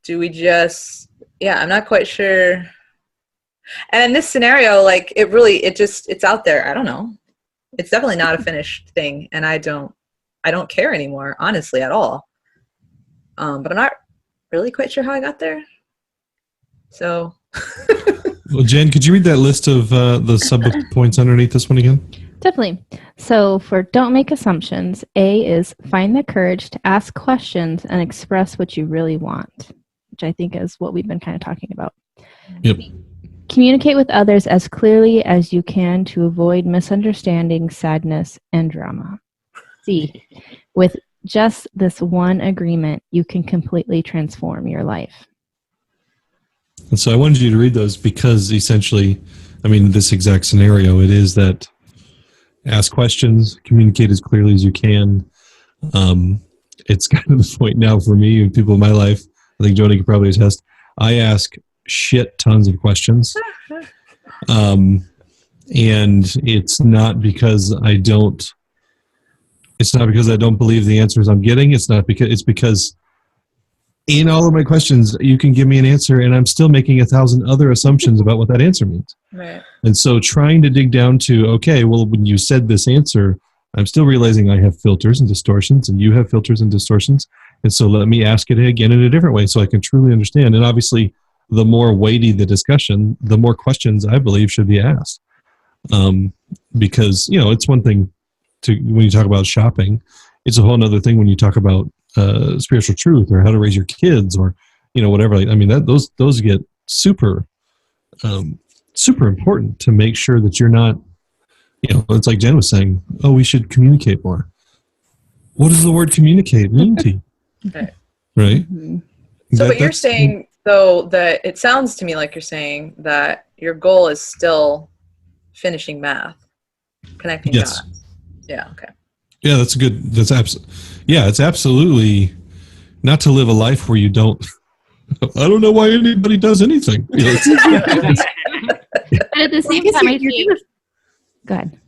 do we just, I'm not quite sure. And in this scenario, like it's out there. I don't know. It's definitely not a finished thing. And I don't care anymore, honestly, at all. But I'm not really quite sure how I got there. So. Well, Jen, could you read that list of the sub points underneath this one again? Definitely. So for don't make assumptions, A is find the courage to ask questions and express what you really want, which I think is what we've been kind of talking about. Yep. Communicate with others as clearly as you can to avoid misunderstanding, sadness, and drama. C, with just this one agreement, you can completely transform your life. And so I wanted you to read those because essentially, this exact scenario, it is that ask questions, communicate as clearly as you can. It's kind of the point now for me and people in my life. I think Joni could probably attest. I ask shit tons of questions. And it's not because I don't believe the answers I'm getting. It's because in all of my questions, you can give me an answer and I'm still making 1,000 other assumptions about what that answer means. Right. And so trying to dig down to, okay, well, when you said this answer, I'm still realizing I have filters and distortions and you have filters and distortions. And so let me ask it again in a different way so I can truly understand. And obviously, the more weighty the discussion, the more questions I believe should be asked. Because, it's one thing when you talk about shopping, it's a whole other thing when you talk about spiritual truth or how to raise your kids or, whatever. Those get super important to make sure that you're not, it's like Jen was saying, we should communicate more. What does the word communicate mean to you? Right? Mm-hmm. So what you're saying, though, that it sounds to me like you're saying that your goal is still finishing math, connecting yes. dots. Yeah, okay. Yeah, it's absolutely not to live a life where you don't, I don't know why anybody does anything. But at the same time, I think, go ahead.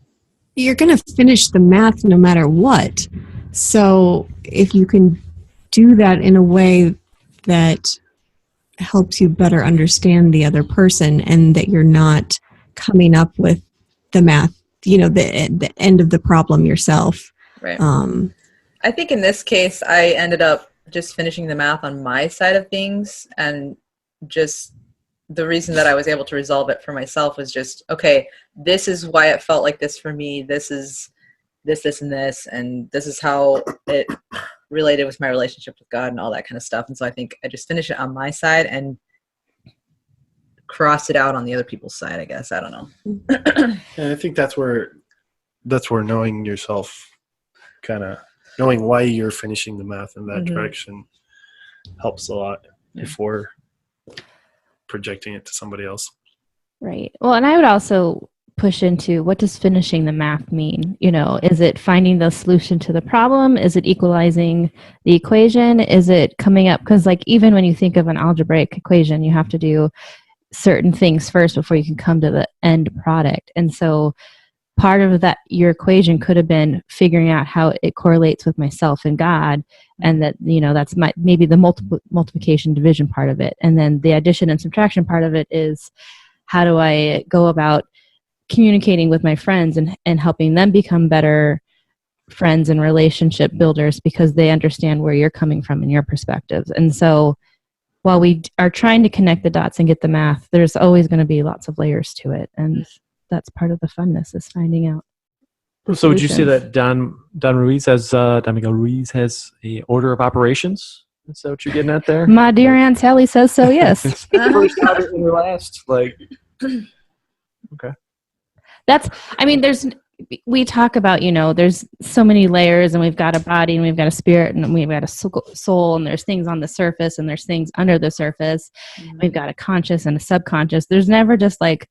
You're going to finish the math no matter what. So if you can do that in a way that helps you better understand the other person and that you're not coming up with the math, the end of the problem yourself. Right. I think in this case, I ended up just finishing the math on my side of things, and just the reason that I was able to resolve it for myself was just, okay, this is why it felt like this for me. This is this, and this is how it related with my relationship with God and all that kind of stuff. And so I think I just finished it on my side and crossed it out on the other people's side, I guess. I don't know. And I think that's where knowing yourself, kind of knowing why you're finishing the math in that direction helps a lot before projecting it to somebody else. Right. Well, and I would also push into, what does finishing the math mean? You know, is it finding the solution to the problem? Is it equalizing the equation? Is it coming up? Because like, even when you think of an algebraic equation, you have to do certain things first before you can come to the end product. And so part of that, your equation could have been figuring out how it correlates with myself and God. And that, you know, that's maybe the multiplication division part of it. And then the addition and subtraction part of it is, how do I go about communicating with my friends and helping them become better friends and relationship builders, because they understand where you're coming from and your perspectives. And so while we are trying to connect the dots and get the math, there's always going to be lots of layers to it. And that's part of the funness, is finding out. So would you say that Don Miguel Ruiz has a order of operations? Is that what you're getting at there? My dear Aunt Sally says so, yes. First, order, and last, like. Okay. We talk about, you know, there's so many layers, and we've got a body and we've got a spirit and we've got a soul, and there's things on the surface and there's things under the surface. We've got a conscious and a subconscious. There's never just like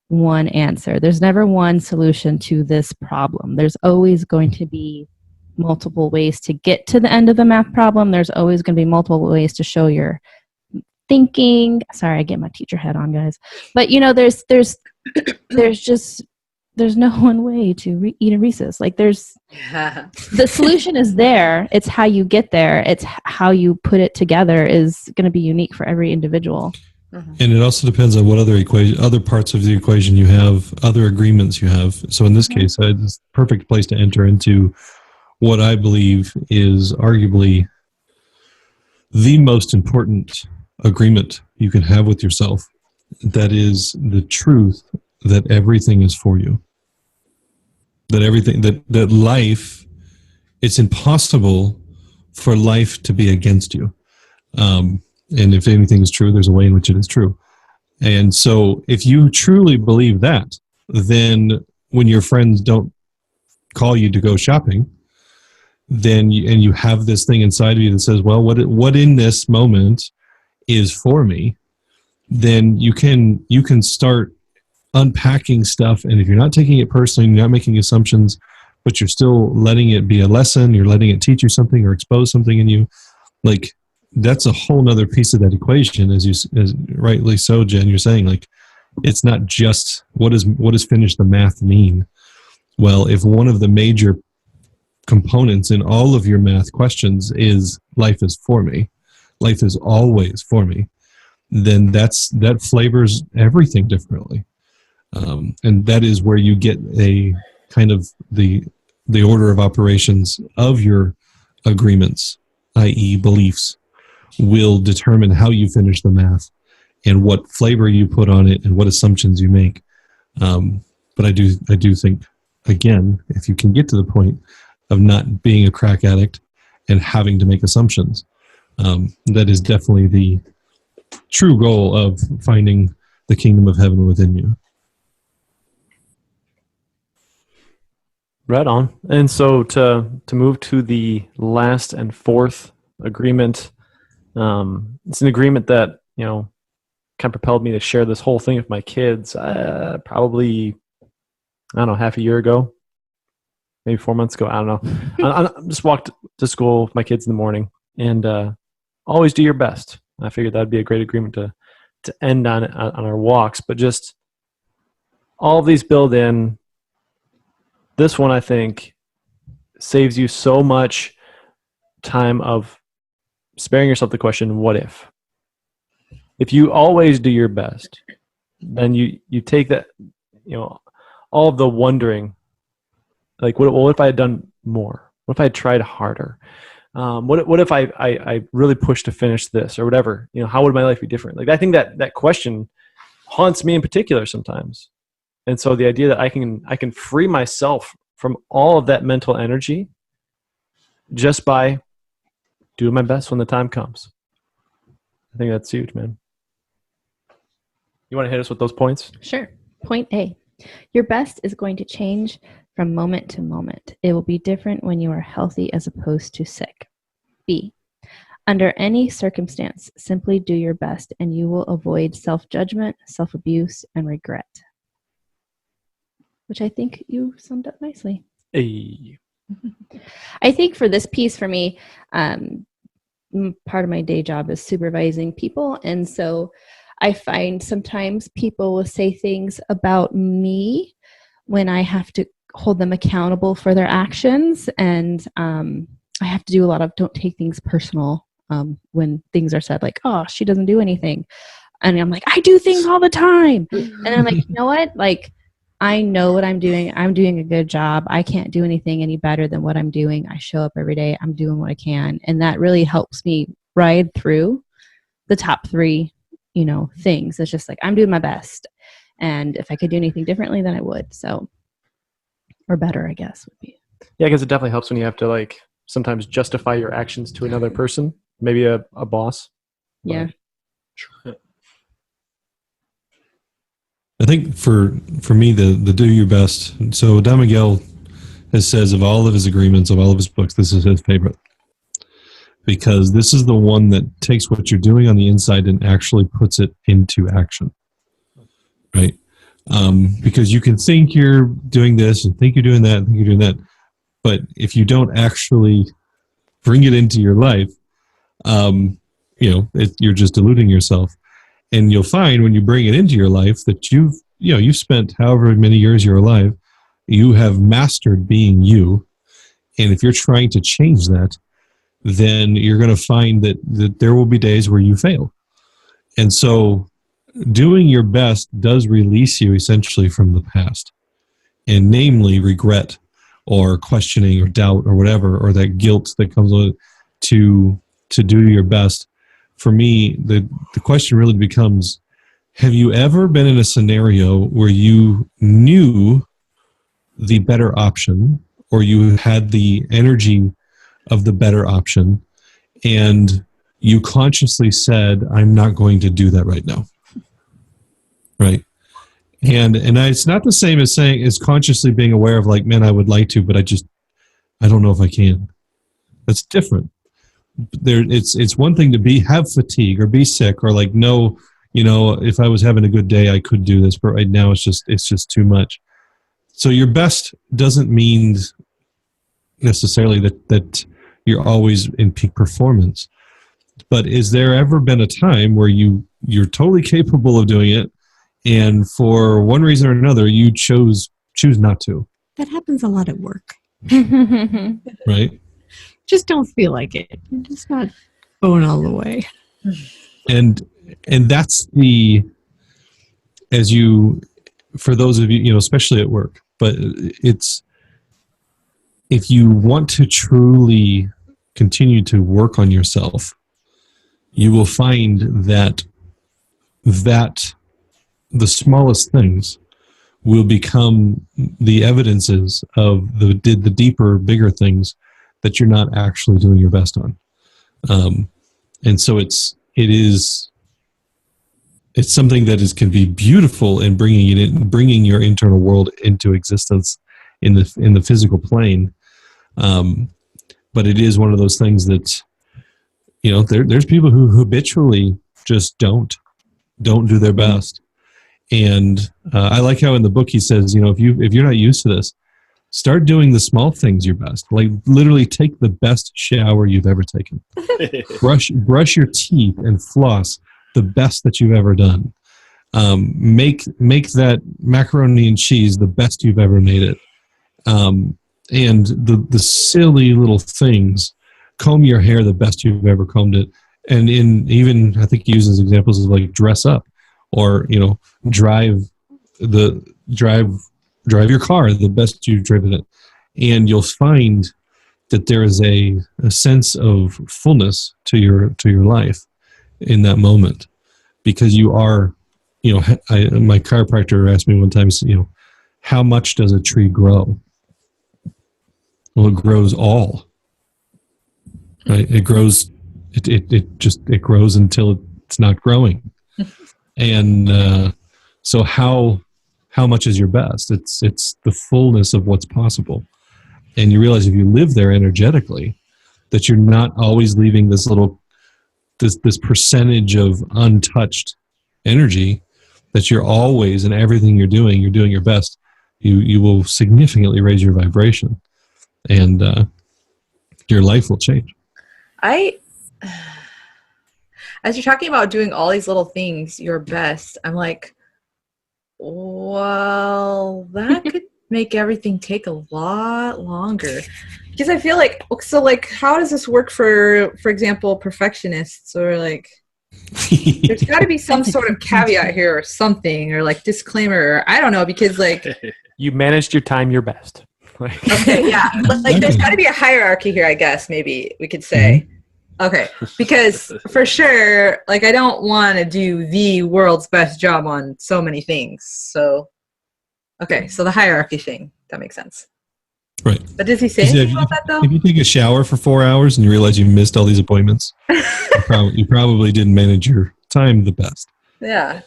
one answer. There's never one solution to this problem. There's always going to be multiple ways to get to the end of the math problem. There's always going to be multiple ways to show your thinking. Sorry, I get my teacher head on, guys. But you know, there's no one way to eat a Reese's. Like the solution is there. It's how you get there. It's how you put it together is going to be unique for every individual. And it also depends on what other parts of the equation you have, other agreements you have. So in this case, it's the perfect place to enter into what I believe is arguably the most important agreement you can have with yourself. That is the truth that everything is for you. That everything, that life, it's impossible for life to be against you. And if anything is true, there's a way in which it is true. And so if you truly believe that, then when your friends don't call you to go shopping, then you have this thing inside of you that says, well, what in this moment is for me, then you can start unpacking stuff. And if you're not taking it personally, you're not making assumptions, but you're still letting it be a lesson, you're letting it teach you something or expose something in you, like that's a whole nother piece of that equation. As rightly so, Jen, you're saying, like, it's not just what does finish the math mean? Well, if one of the major components in all of your math questions is life is for me, life is always for me, then that flavors everything differently. And that is where you get a kind of the order of operations of your agreements, i.e. beliefs, will determine how you finish the math and what flavor you put on it and what assumptions you make. But I do think, again, if you can get to the point of not being a crack addict and having to make assumptions, that is definitely the true goal of finding the kingdom of heaven within you. Right on. And so to move to the last and fourth agreement, it's an agreement that, you know, kind of propelled me to share this whole thing with my kids probably, I don't know, half a year ago, maybe 4 months ago. I don't know. I just walked to school with my kids in the morning, and always do your best. I figured that'd be a great agreement to end on our walks, but just all of these build in. This one, I think, saves you so much time of sparing yourself the question, what if? If you always do your best, then you take that, you know, all of the wondering, like, what if I had done more? What if I tried harder? What if I really pushed to finish this or whatever? How would my life be different? Like, I think that question haunts me in particular sometimes. And so the idea that I can free myself from all of that mental energy just by doing my best when the time comes. I think that's huge, man. You want to hit us with those points? Sure. Point A. Your best is going to change from moment to moment. It will be different when you are healthy as opposed to sick. B. Under any circumstance, simply do your best and you will avoid self-judgment, self-abuse, and regret. Which I think you summed up nicely. Hey. I think for this piece, for me, part of my day job is supervising people. And so I find sometimes people will say things about me when I have to hold them accountable for their actions. And I have to do a lot of don't take things personal when things are said like, oh, she doesn't do anything. And I'm like, I do things all the time. And I'm like, you know what? Like, I know what I'm doing. I'm doing a good job. I can't do anything any better than what I'm doing. I show up every day. I'm doing what I can. And that really helps me ride through the top 3, things. It's just like, I'm doing my best. And if I could do anything differently, then I would. So, or better, I guess, would be. Yeah, because it definitely helps when you have to sometimes justify your actions to another person, maybe a boss. Yeah. I think for me, the do your best. So Don Miguel says of all of his agreements, of all of his books, this is his favorite. Because this is the one that takes what you're doing on the inside and actually puts it into action. Right? Because you can think you're doing this and think you're doing that and think you're doing that. But if you don't actually bring it into your life, you're just deluding yourself. And you'll find when you bring it into your life that you've spent however many years you're alive, you have mastered being you. And if you're trying to change that, then you're going to find that there will be days where you fail. And so doing your best does release you essentially from the past, and namely regret or questioning or doubt or whatever, or that guilt that comes with it to do your best. For me, the question really becomes, have you ever been in a scenario where you knew the better option, or you had the energy of the better option, and you consciously said, I'm not going to do that right now? Right? And it's not the same as consciously being aware of like, man, I would like to, but I don't know if I can. That's different. It's one thing to have fatigue or be sick or like, no, if I was having a good day, I could do this, but right now it's just too much. So your best doesn't mean necessarily that you're always in peak performance, but is there ever been a time where you're totally capable of doing it, and for one reason or another, you choose not to? That happens a lot at work. Right? Just don't feel like it. You're just not going all the way. And that's for those of you, especially at work, but it's, if you want to truly continue to work on yourself, you will find that the smallest things will become the evidences of the deeper, bigger things that you're not actually doing your best on. And so it's something that can be beautiful in bringing your internal world into existence in the physical plane. But it is one of those things that, there's people who habitually just don't do their best. And I like how in the book he says, if you're not used to this, start doing the small things your best. Like literally take the best shower you've ever taken. brush your teeth and floss the best that you've ever done. Make that macaroni and cheese the best you've ever made it. And the silly little things, comb your hair the best you've ever combed it. And even I think he uses examples of like dress up, or drive your car the best you've driven it. And you'll find that there is a sense of fullness to your life in that moment, because you are, my chiropractor asked me one time, how much does a tree grow? Well, it grows all. Right? It grows. It grows until it's not growing. And so how much is your best? It's the fullness of what's possible. And you realize if you live there energetically, that you're not always leaving this percentage of untouched energy, that you're always, in everything you're doing your best. You will significantly raise your vibration, and your life will change. As you're talking about doing all these little things your best, I'm like, well, that could make everything take a lot longer. Because I feel like, so like, how does this work for example, perfectionists, or like, there's got to be some sort of caveat here or something, or like disclaimer, or I don't know, because like, you managed your time your best. Okay, yeah, like there's got to be a hierarchy here, I guess, maybe we could say. Mm-hmm. Okay, because for sure, like, I don't want to do the world's best job on so many things. So, okay, so the hierarchy thing, that makes sense. Right. But does he say anything about that, though? If you take a shower for 4 hours and you realize you missed all these appointments, you probably didn't manage your time the best. Yeah.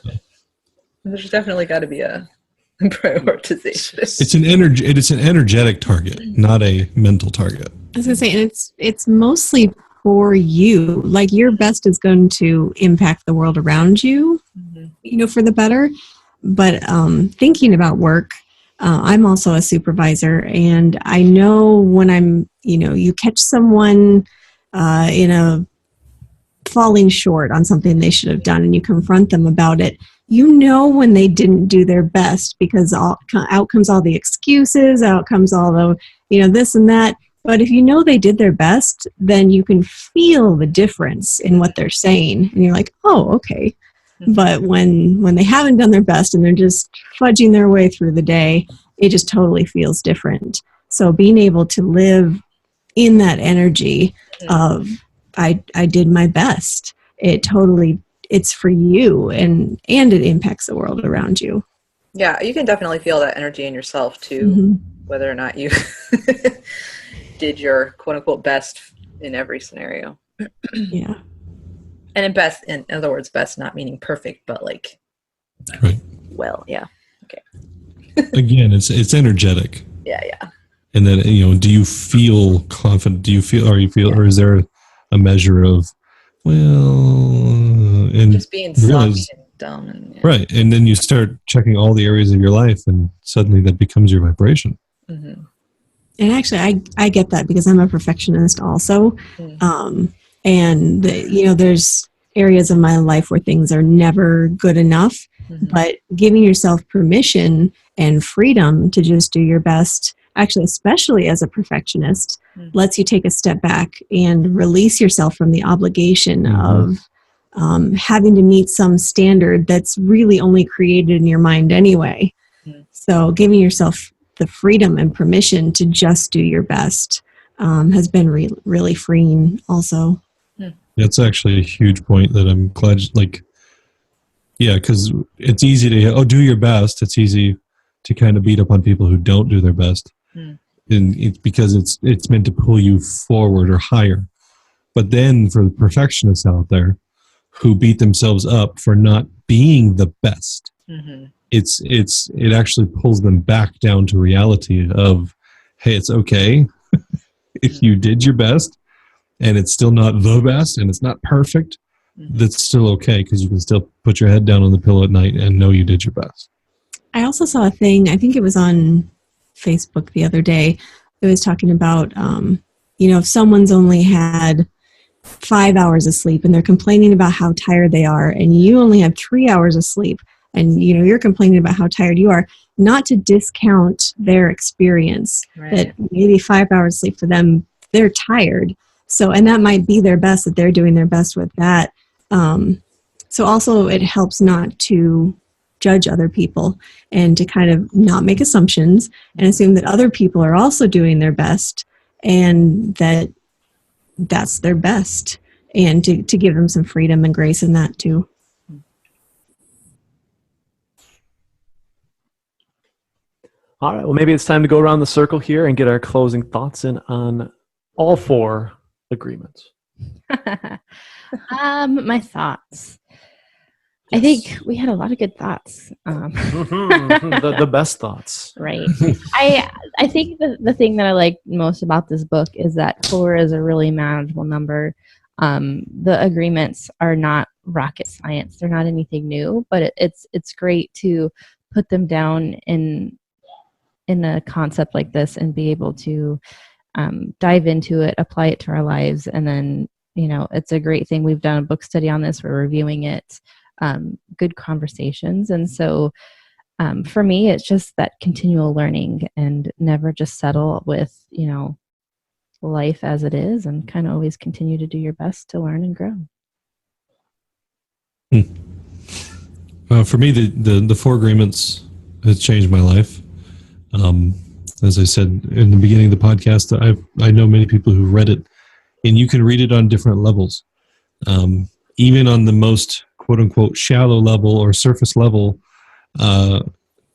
There's definitely got to be a prioritization. It's an energetic target, not a mental target. I was going to say, and it's mostly for you. Like, your best is going to impact the world around you, for the better. But thinking about work, I'm also a supervisor, and I know when I'm, you catch someone in a falling short on something they should have done, and you confront them about it, when they didn't do their best, because out comes all the excuses, out comes all the, this and that. But if they did their best, then you can feel the difference in what they're saying. And you're like, oh, okay. But when they haven't done their best and they're just fudging their way through the day, it just totally feels different. So being able to live in that energy of, I did my best, it's for you, and it impacts the world around you. Yeah, you can definitely feel that energy in yourself too, whether or not you did your quote unquote best in every scenario. Yeah. And in other words, best not meaning perfect, but like, right. Well, yeah. Okay. Again, it's energetic. Yeah. And then, do you feel confident? Or is there a measure of, and just being sloppy and dumb. And, right. And then you start checking all the areas of your life, and suddenly that becomes your vibration. Mm-hmm. And actually, I get that, because I'm a perfectionist also. And there's areas of my life where things are never good enough, but giving yourself permission and freedom to just do your best, actually, especially as a perfectionist, lets you take a step back and release yourself from the obligation of having to meet some standard that's really only created in your mind anyway. So giving yourself the freedom and permission to just do your best has been really freeing also. That's actually a huge point that I'm glad, because it's easy to, do your best. It's easy to kind of beat up on people who don't do their best. And it's because it's meant to pull you forward or higher. But then for the perfectionists out there who beat themselves up for not being the best, it actually pulls them back down to reality of, hey, it's okay if you did your best and it's still not the best and it's not perfect. That's still okay, because you can still put your head down on the pillow at night and know you did your best. I also saw a thing, I think it was on Facebook the other day, it was talking about, if someone's only had 5 hours of sleep and they're complaining about how tired they are, and you only have 3 hours of sleep, and you're complaining about how tired you are, not to discount their experience, that maybe 5 hours sleep for them, they're tired. So, and that might be their best, that they're doing their best with that. So also it helps not to judge other people, and to kind of not make assumptions and assume that other people are also doing their best, and that's their best, and to give them some freedom and grace in that too. All right. Well, maybe it's time to go around the circle here and get our closing thoughts in on all 4 agreements. My thoughts. I think we had a lot of good thoughts. The best thoughts. Right. I think the thing that I like most about this book is that 4 is a really manageable number. The agreements are not rocket science. They're not anything new, but it's great to put them down in a concept like this and be able to dive into it, apply it to our lives, and then, it's a great thing. We've done a book study on this. We're reviewing it. Good conversations. And so for me, it's just that continual learning and never just settle with, life as it is, and kind of always continue to do your best to learn and grow. For me, the 4 agreements has changed my life. As I said in the beginning of the podcast, I know many people who read it, and you can read it on different levels. Even on the most quote unquote shallow level or surface level,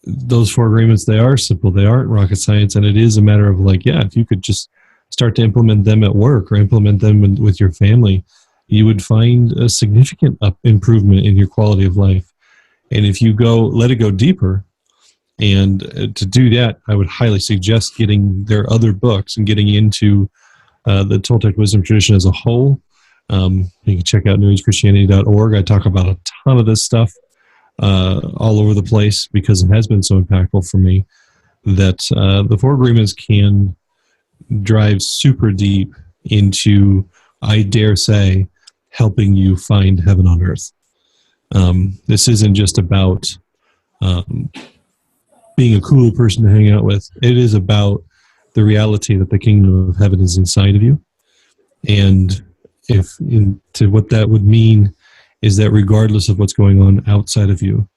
those 4 agreements, they are simple. They aren't rocket science. And it is a matter of if you could just start to implement them at work or implement them with your family, you would find a significant improvement in your quality of life. And if you let it go deeper, and to do that, I would highly suggest getting their other books and getting into the Toltec wisdom tradition as a whole. You can check out newagechristianity.org. I talk about a ton of this stuff all over the place because it has been so impactful for me that the 4 agreements can drive super deep into, I dare say, helping you find heaven on earth. This isn't just about being a cool person to hang out with. It is about the reality that the kingdom of heaven is inside of you. And what that would mean is that regardless of what's going on outside of you,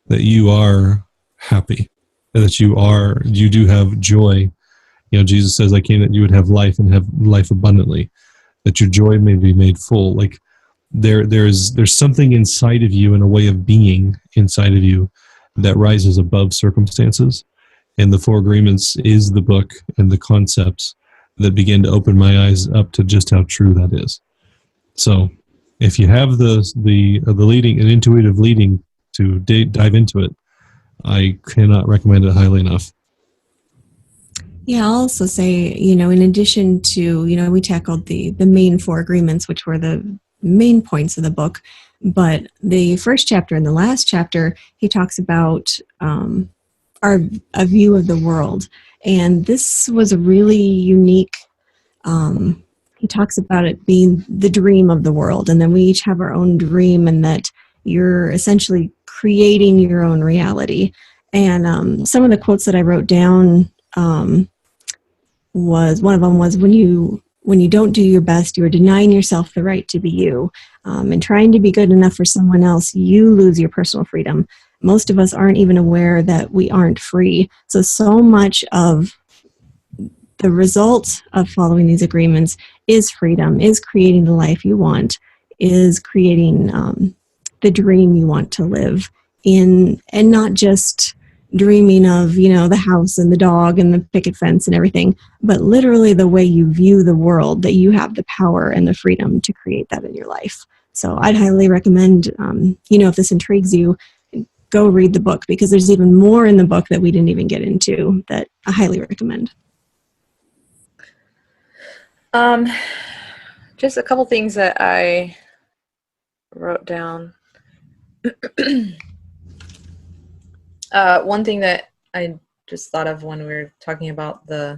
that you are happy, that you do have joy. Jesus says, I came that you would have life and have life abundantly, that your joy may be made full. Like there's something inside of you and a way of being inside of you that rises above circumstances. And the 4 agreements is the book and the concepts that begin to open my eyes up to just how true that is. So if you have the leading, an intuitive leading to dive into it, I cannot recommend it highly enough. Yeah, I'll also say, in addition to, we tackled the main 4 agreements, which were the main points of the book. But the first chapter and the last chapter, he talks about a view of the world. And this was a really unique, he talks about it being the dream of the world. And then we each have our own dream, and that you're essentially creating your own reality. And some of the quotes that I wrote down was, one of them was, when you don't do your best, you are denying yourself the right to be you. And trying to be good enough for someone else, you lose your personal freedom. Most of us aren't even aware that we aren't free. So much of the result of following these agreements is freedom, is creating the life you want, is creating the dream you want to live in, and not just dreaming of, the house and the dog and the picket fence and everything, but literally the way you view the world, that you have the power and the freedom to create that in your life. So I'd highly recommend, if this intrigues you, go read the book, because there's even more in the book that we didn't even get into that I highly recommend. Just a couple things that I wrote down. One thing that I just thought of when we were talking about when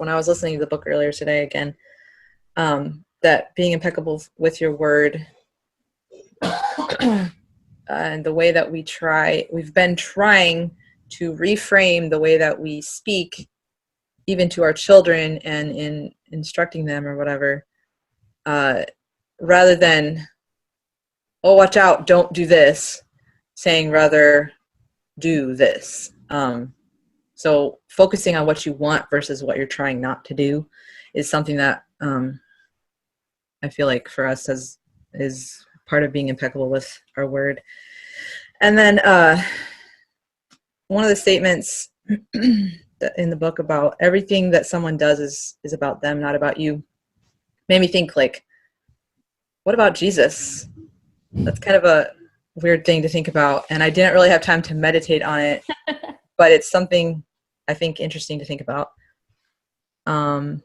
I was listening to the book earlier today again, that being impeccable with your word, and the way that we've been trying to reframe the way that we speak, even to our children and in instructing them or whatever, rather than, oh, watch out, don't do this, saying rather do this. So focusing on what you want versus what you're trying not to do is something that I feel like for us is part of being impeccable with our word. And then one of the statements in the book about everything that someone does is about them, not about you, made me think, like, what about Jesus? That's kind of a weird thing to think about, and I didn't really have time to meditate on it, but it's something I think interesting to think about. And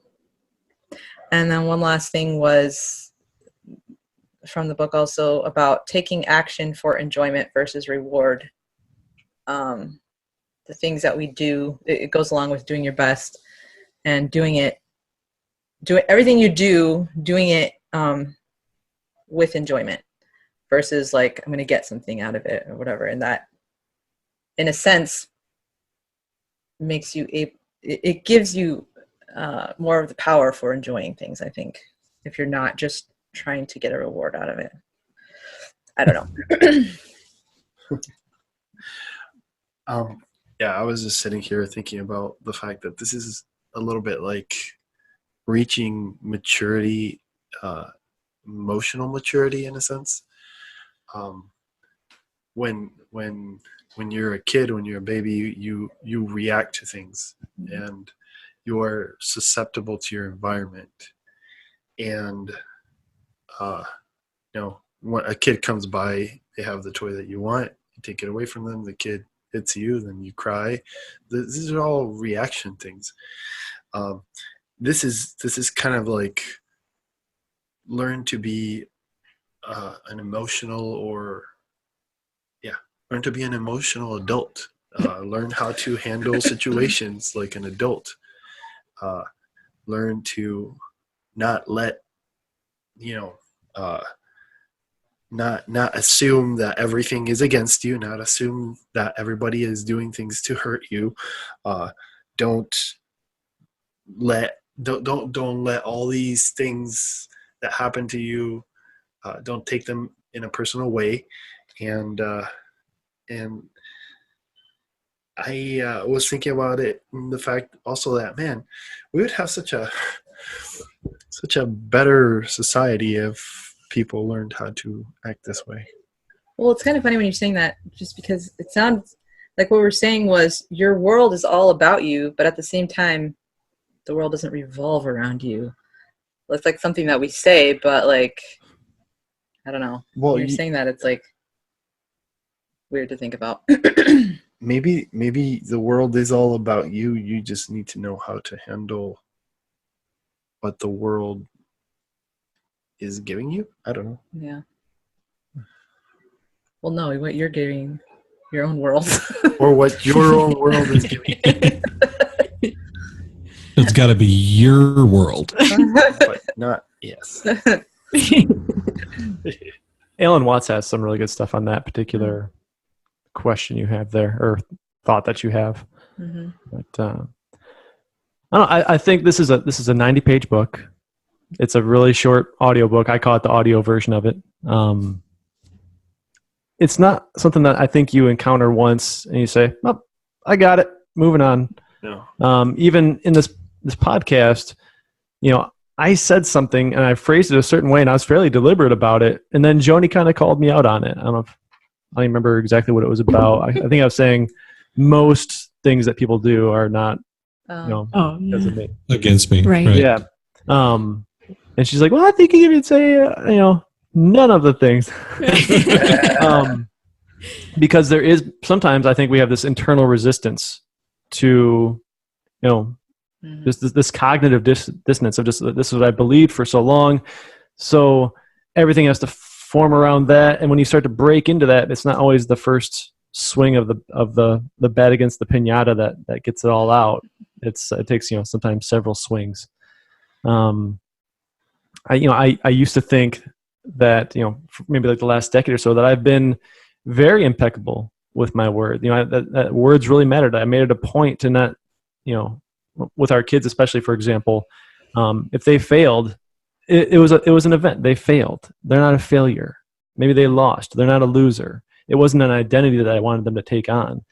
then one last thing was from the book also about taking action for enjoyment versus reward. The things that we do, it goes along with doing your best and doing everything you do, doing it with enjoyment versus like, I'm going to get something out of it or whatever. And that, in a sense, makes you, it gives you more of the power for enjoying things, I think, if you're not just trying to get a reward out of it. I don't know. Yeah, I was just sitting here thinking about the fact that this is a little bit like reaching maturity, emotional maturity in a sense. When you're a kid, when you're a baby, you react to things, and you are susceptible to your environment. And when a kid comes by, they have the toy that you want, you take it away from them, the kid hits you, then you cry. These are all reaction things. This is kind of like learn to be an emotional adult. Learn how to handle situations like an adult. Learn to not let not assume that everything is against you, not assume that everybody is doing things to hurt you. Don't let all these things that happen to you, don't take them in a personal way. And I was thinking about it, and the fact also that, man, we would have such a better society if people learned how to act this way. Well, it's kind of funny when you're saying that, just because it sounds like what we're saying was your world is all about you, but at the same time, the world doesn't revolve around you. It's like something that we say, but like, I don't know. Well, when you're saying that, it's like weird to think about. Maybe the world is all about you. You just need to know how to handle what the world is giving you. I don't know. Yeah. Well, no, what you're giving your own world. Or what your own world is giving you. It's got to be your world. But not, yes. Alan Watts has some really good stuff on that particular question you have there, or thought that you have. Mm-hmm. But I think this is a 90-page book. It's a really short audiobook. I call it the audio version of it. It's not something that I think you encounter once and you say, "Oh, I got it. Moving on." No. Even in this podcast, I said something and I phrased it a certain way and I was fairly deliberate about it. And then Joni kind of called me out on it. I don't remember exactly what it was about. I think I was saying most things that people do are not, because of me. Against me. Right. Yeah. And she's like, well, I think you could say, none of the things. Because there is, sometimes I think we have this internal resistance to, this cognitive dissonance of just, this is what I believed for so long. So everything has to form around that. And when you start to break into that, it's not always the first swing of the bat against the piñata that gets it all out. It takes, sometimes several swings. I used to think that, maybe like the last decade or so, that I've been very impeccable with my word. That words really mattered. I made it a point to not, with our kids, especially, for example, if they failed, it was an event. They failed. They're not a failure. Maybe they lost. They're not a loser. It wasn't an identity that I wanted them to take on.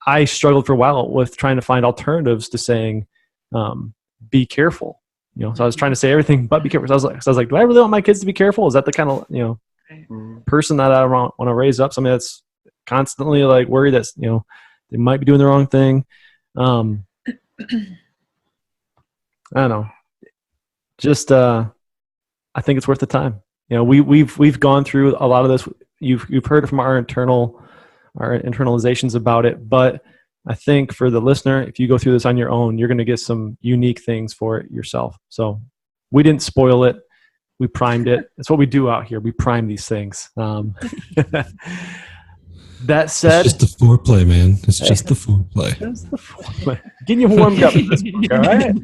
I struggled for a while with trying to find alternatives to saying, be careful. So I was trying to say everything but be careful. So I was like, do I really want my kids to be careful? Is that the kind of, person that I want to raise up? Somebody that's constantly like worried that, they might be doing the wrong thing. I don't know. Just, I think it's worth the time. We've gone through a lot of this. You've heard from our internalizations about it, but I think for the listener, if you go through this on your own, you're going to get some unique things for it yourself. So we didn't spoil it. We primed it. That's what we do out here. We prime these things. That said, it's just the foreplay, man. It's just the foreplay. Just the foreplay. Getting you warmed up for this book, all right?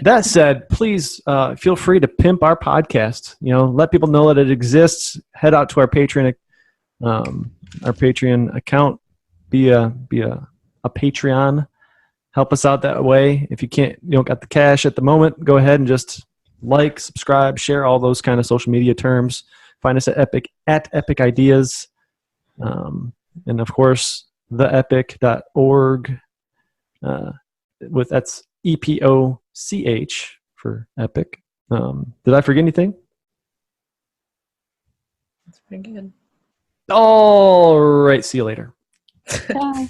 That said, please feel free to pimp our podcast. Let people know that it exists. Head out to our Patreon account. Be a Patreon. Help us out that way. If you don't got the cash at the moment, go ahead and just like, subscribe, share all those kind of social media terms. Find us at Epic Ideas. And of course, theepic.org. That's EPOCH for Epic. Did I forget anything? That's pretty good. All right. See you later. Bye.